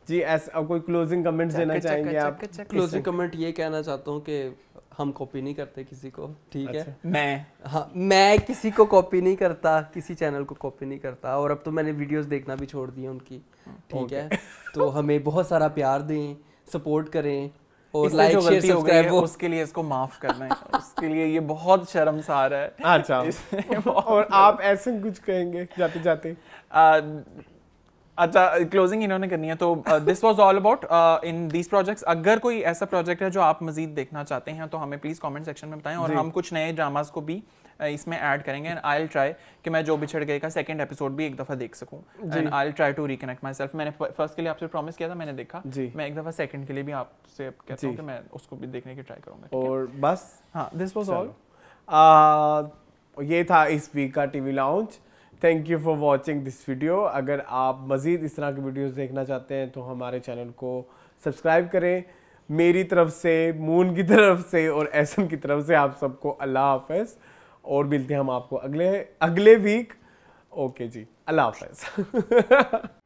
जी। अब कोई क्लोजिंग कमेंट्स देना चाहेंगे आप? क्लोजिंग कमेंट ये कहना चाहता हूँ कि हम कॉपी नहीं करते किसी को, ठीक है। मैं किसी को कॉपी नहीं करता, किसी चैनल को कॉपी नहीं करता, और अब तो मैंने वीडियोस देखना भी छोड़ दिए उनकी, ठीक है। तो हमें बहुत सारा प्यार दें, सपोर्ट करें और लाइक शेयर सब्सक्राइब, उसके लिए इसको माफ करना है, उसके लिए ये बहुत शर्मसार है। अच्छा और आप ऐसे कुछ कहेंगे जाते जाते? अच्छा, क्लोजिंग इन्होंने करनी है, तो this was all about in these projects. अगर कोई ऐसा प्रोजेक्ट है जो आप मजीद देखना चाहते हैं तो हमें प्लीज़ कमेंट सेक्शन में बताएं, और हम कुछ नए ड्रामास को भी इसमें ऐड करेंगे। एंड आई विल ट्राई कि मैं जो बिछड़ गए का सेकंड एपिसोड भी एक दफ़ा देख सकूं, and I will try to reconnect myself. मैंने फर्स्ट के लिए आपसे प्रॉमिस किया था, मैंने देखा, मैं एक दफ़ा सेकंड के लिए भी आपसे कहता हूँ कि मैं उसको भी देखने की ट्राई करूँगा। और बस, हाँ, दिस वाज ऑल। ये था इस वीक का TV lounge. Thank you for watching this video. अगर आप मज़ीद इस तरह की वीडियोस देखना चाहते हैं तो हमारे चैनल को सब्सक्राइब करें। मेरी तरफ से, मून की तरफ से और एसएम की तरफ से आप सबको अल्लाह हाफ़िज़, और मिलते हैं हम आपको अगले वीक। ओके जी, अल्लाह हाफ़िज़।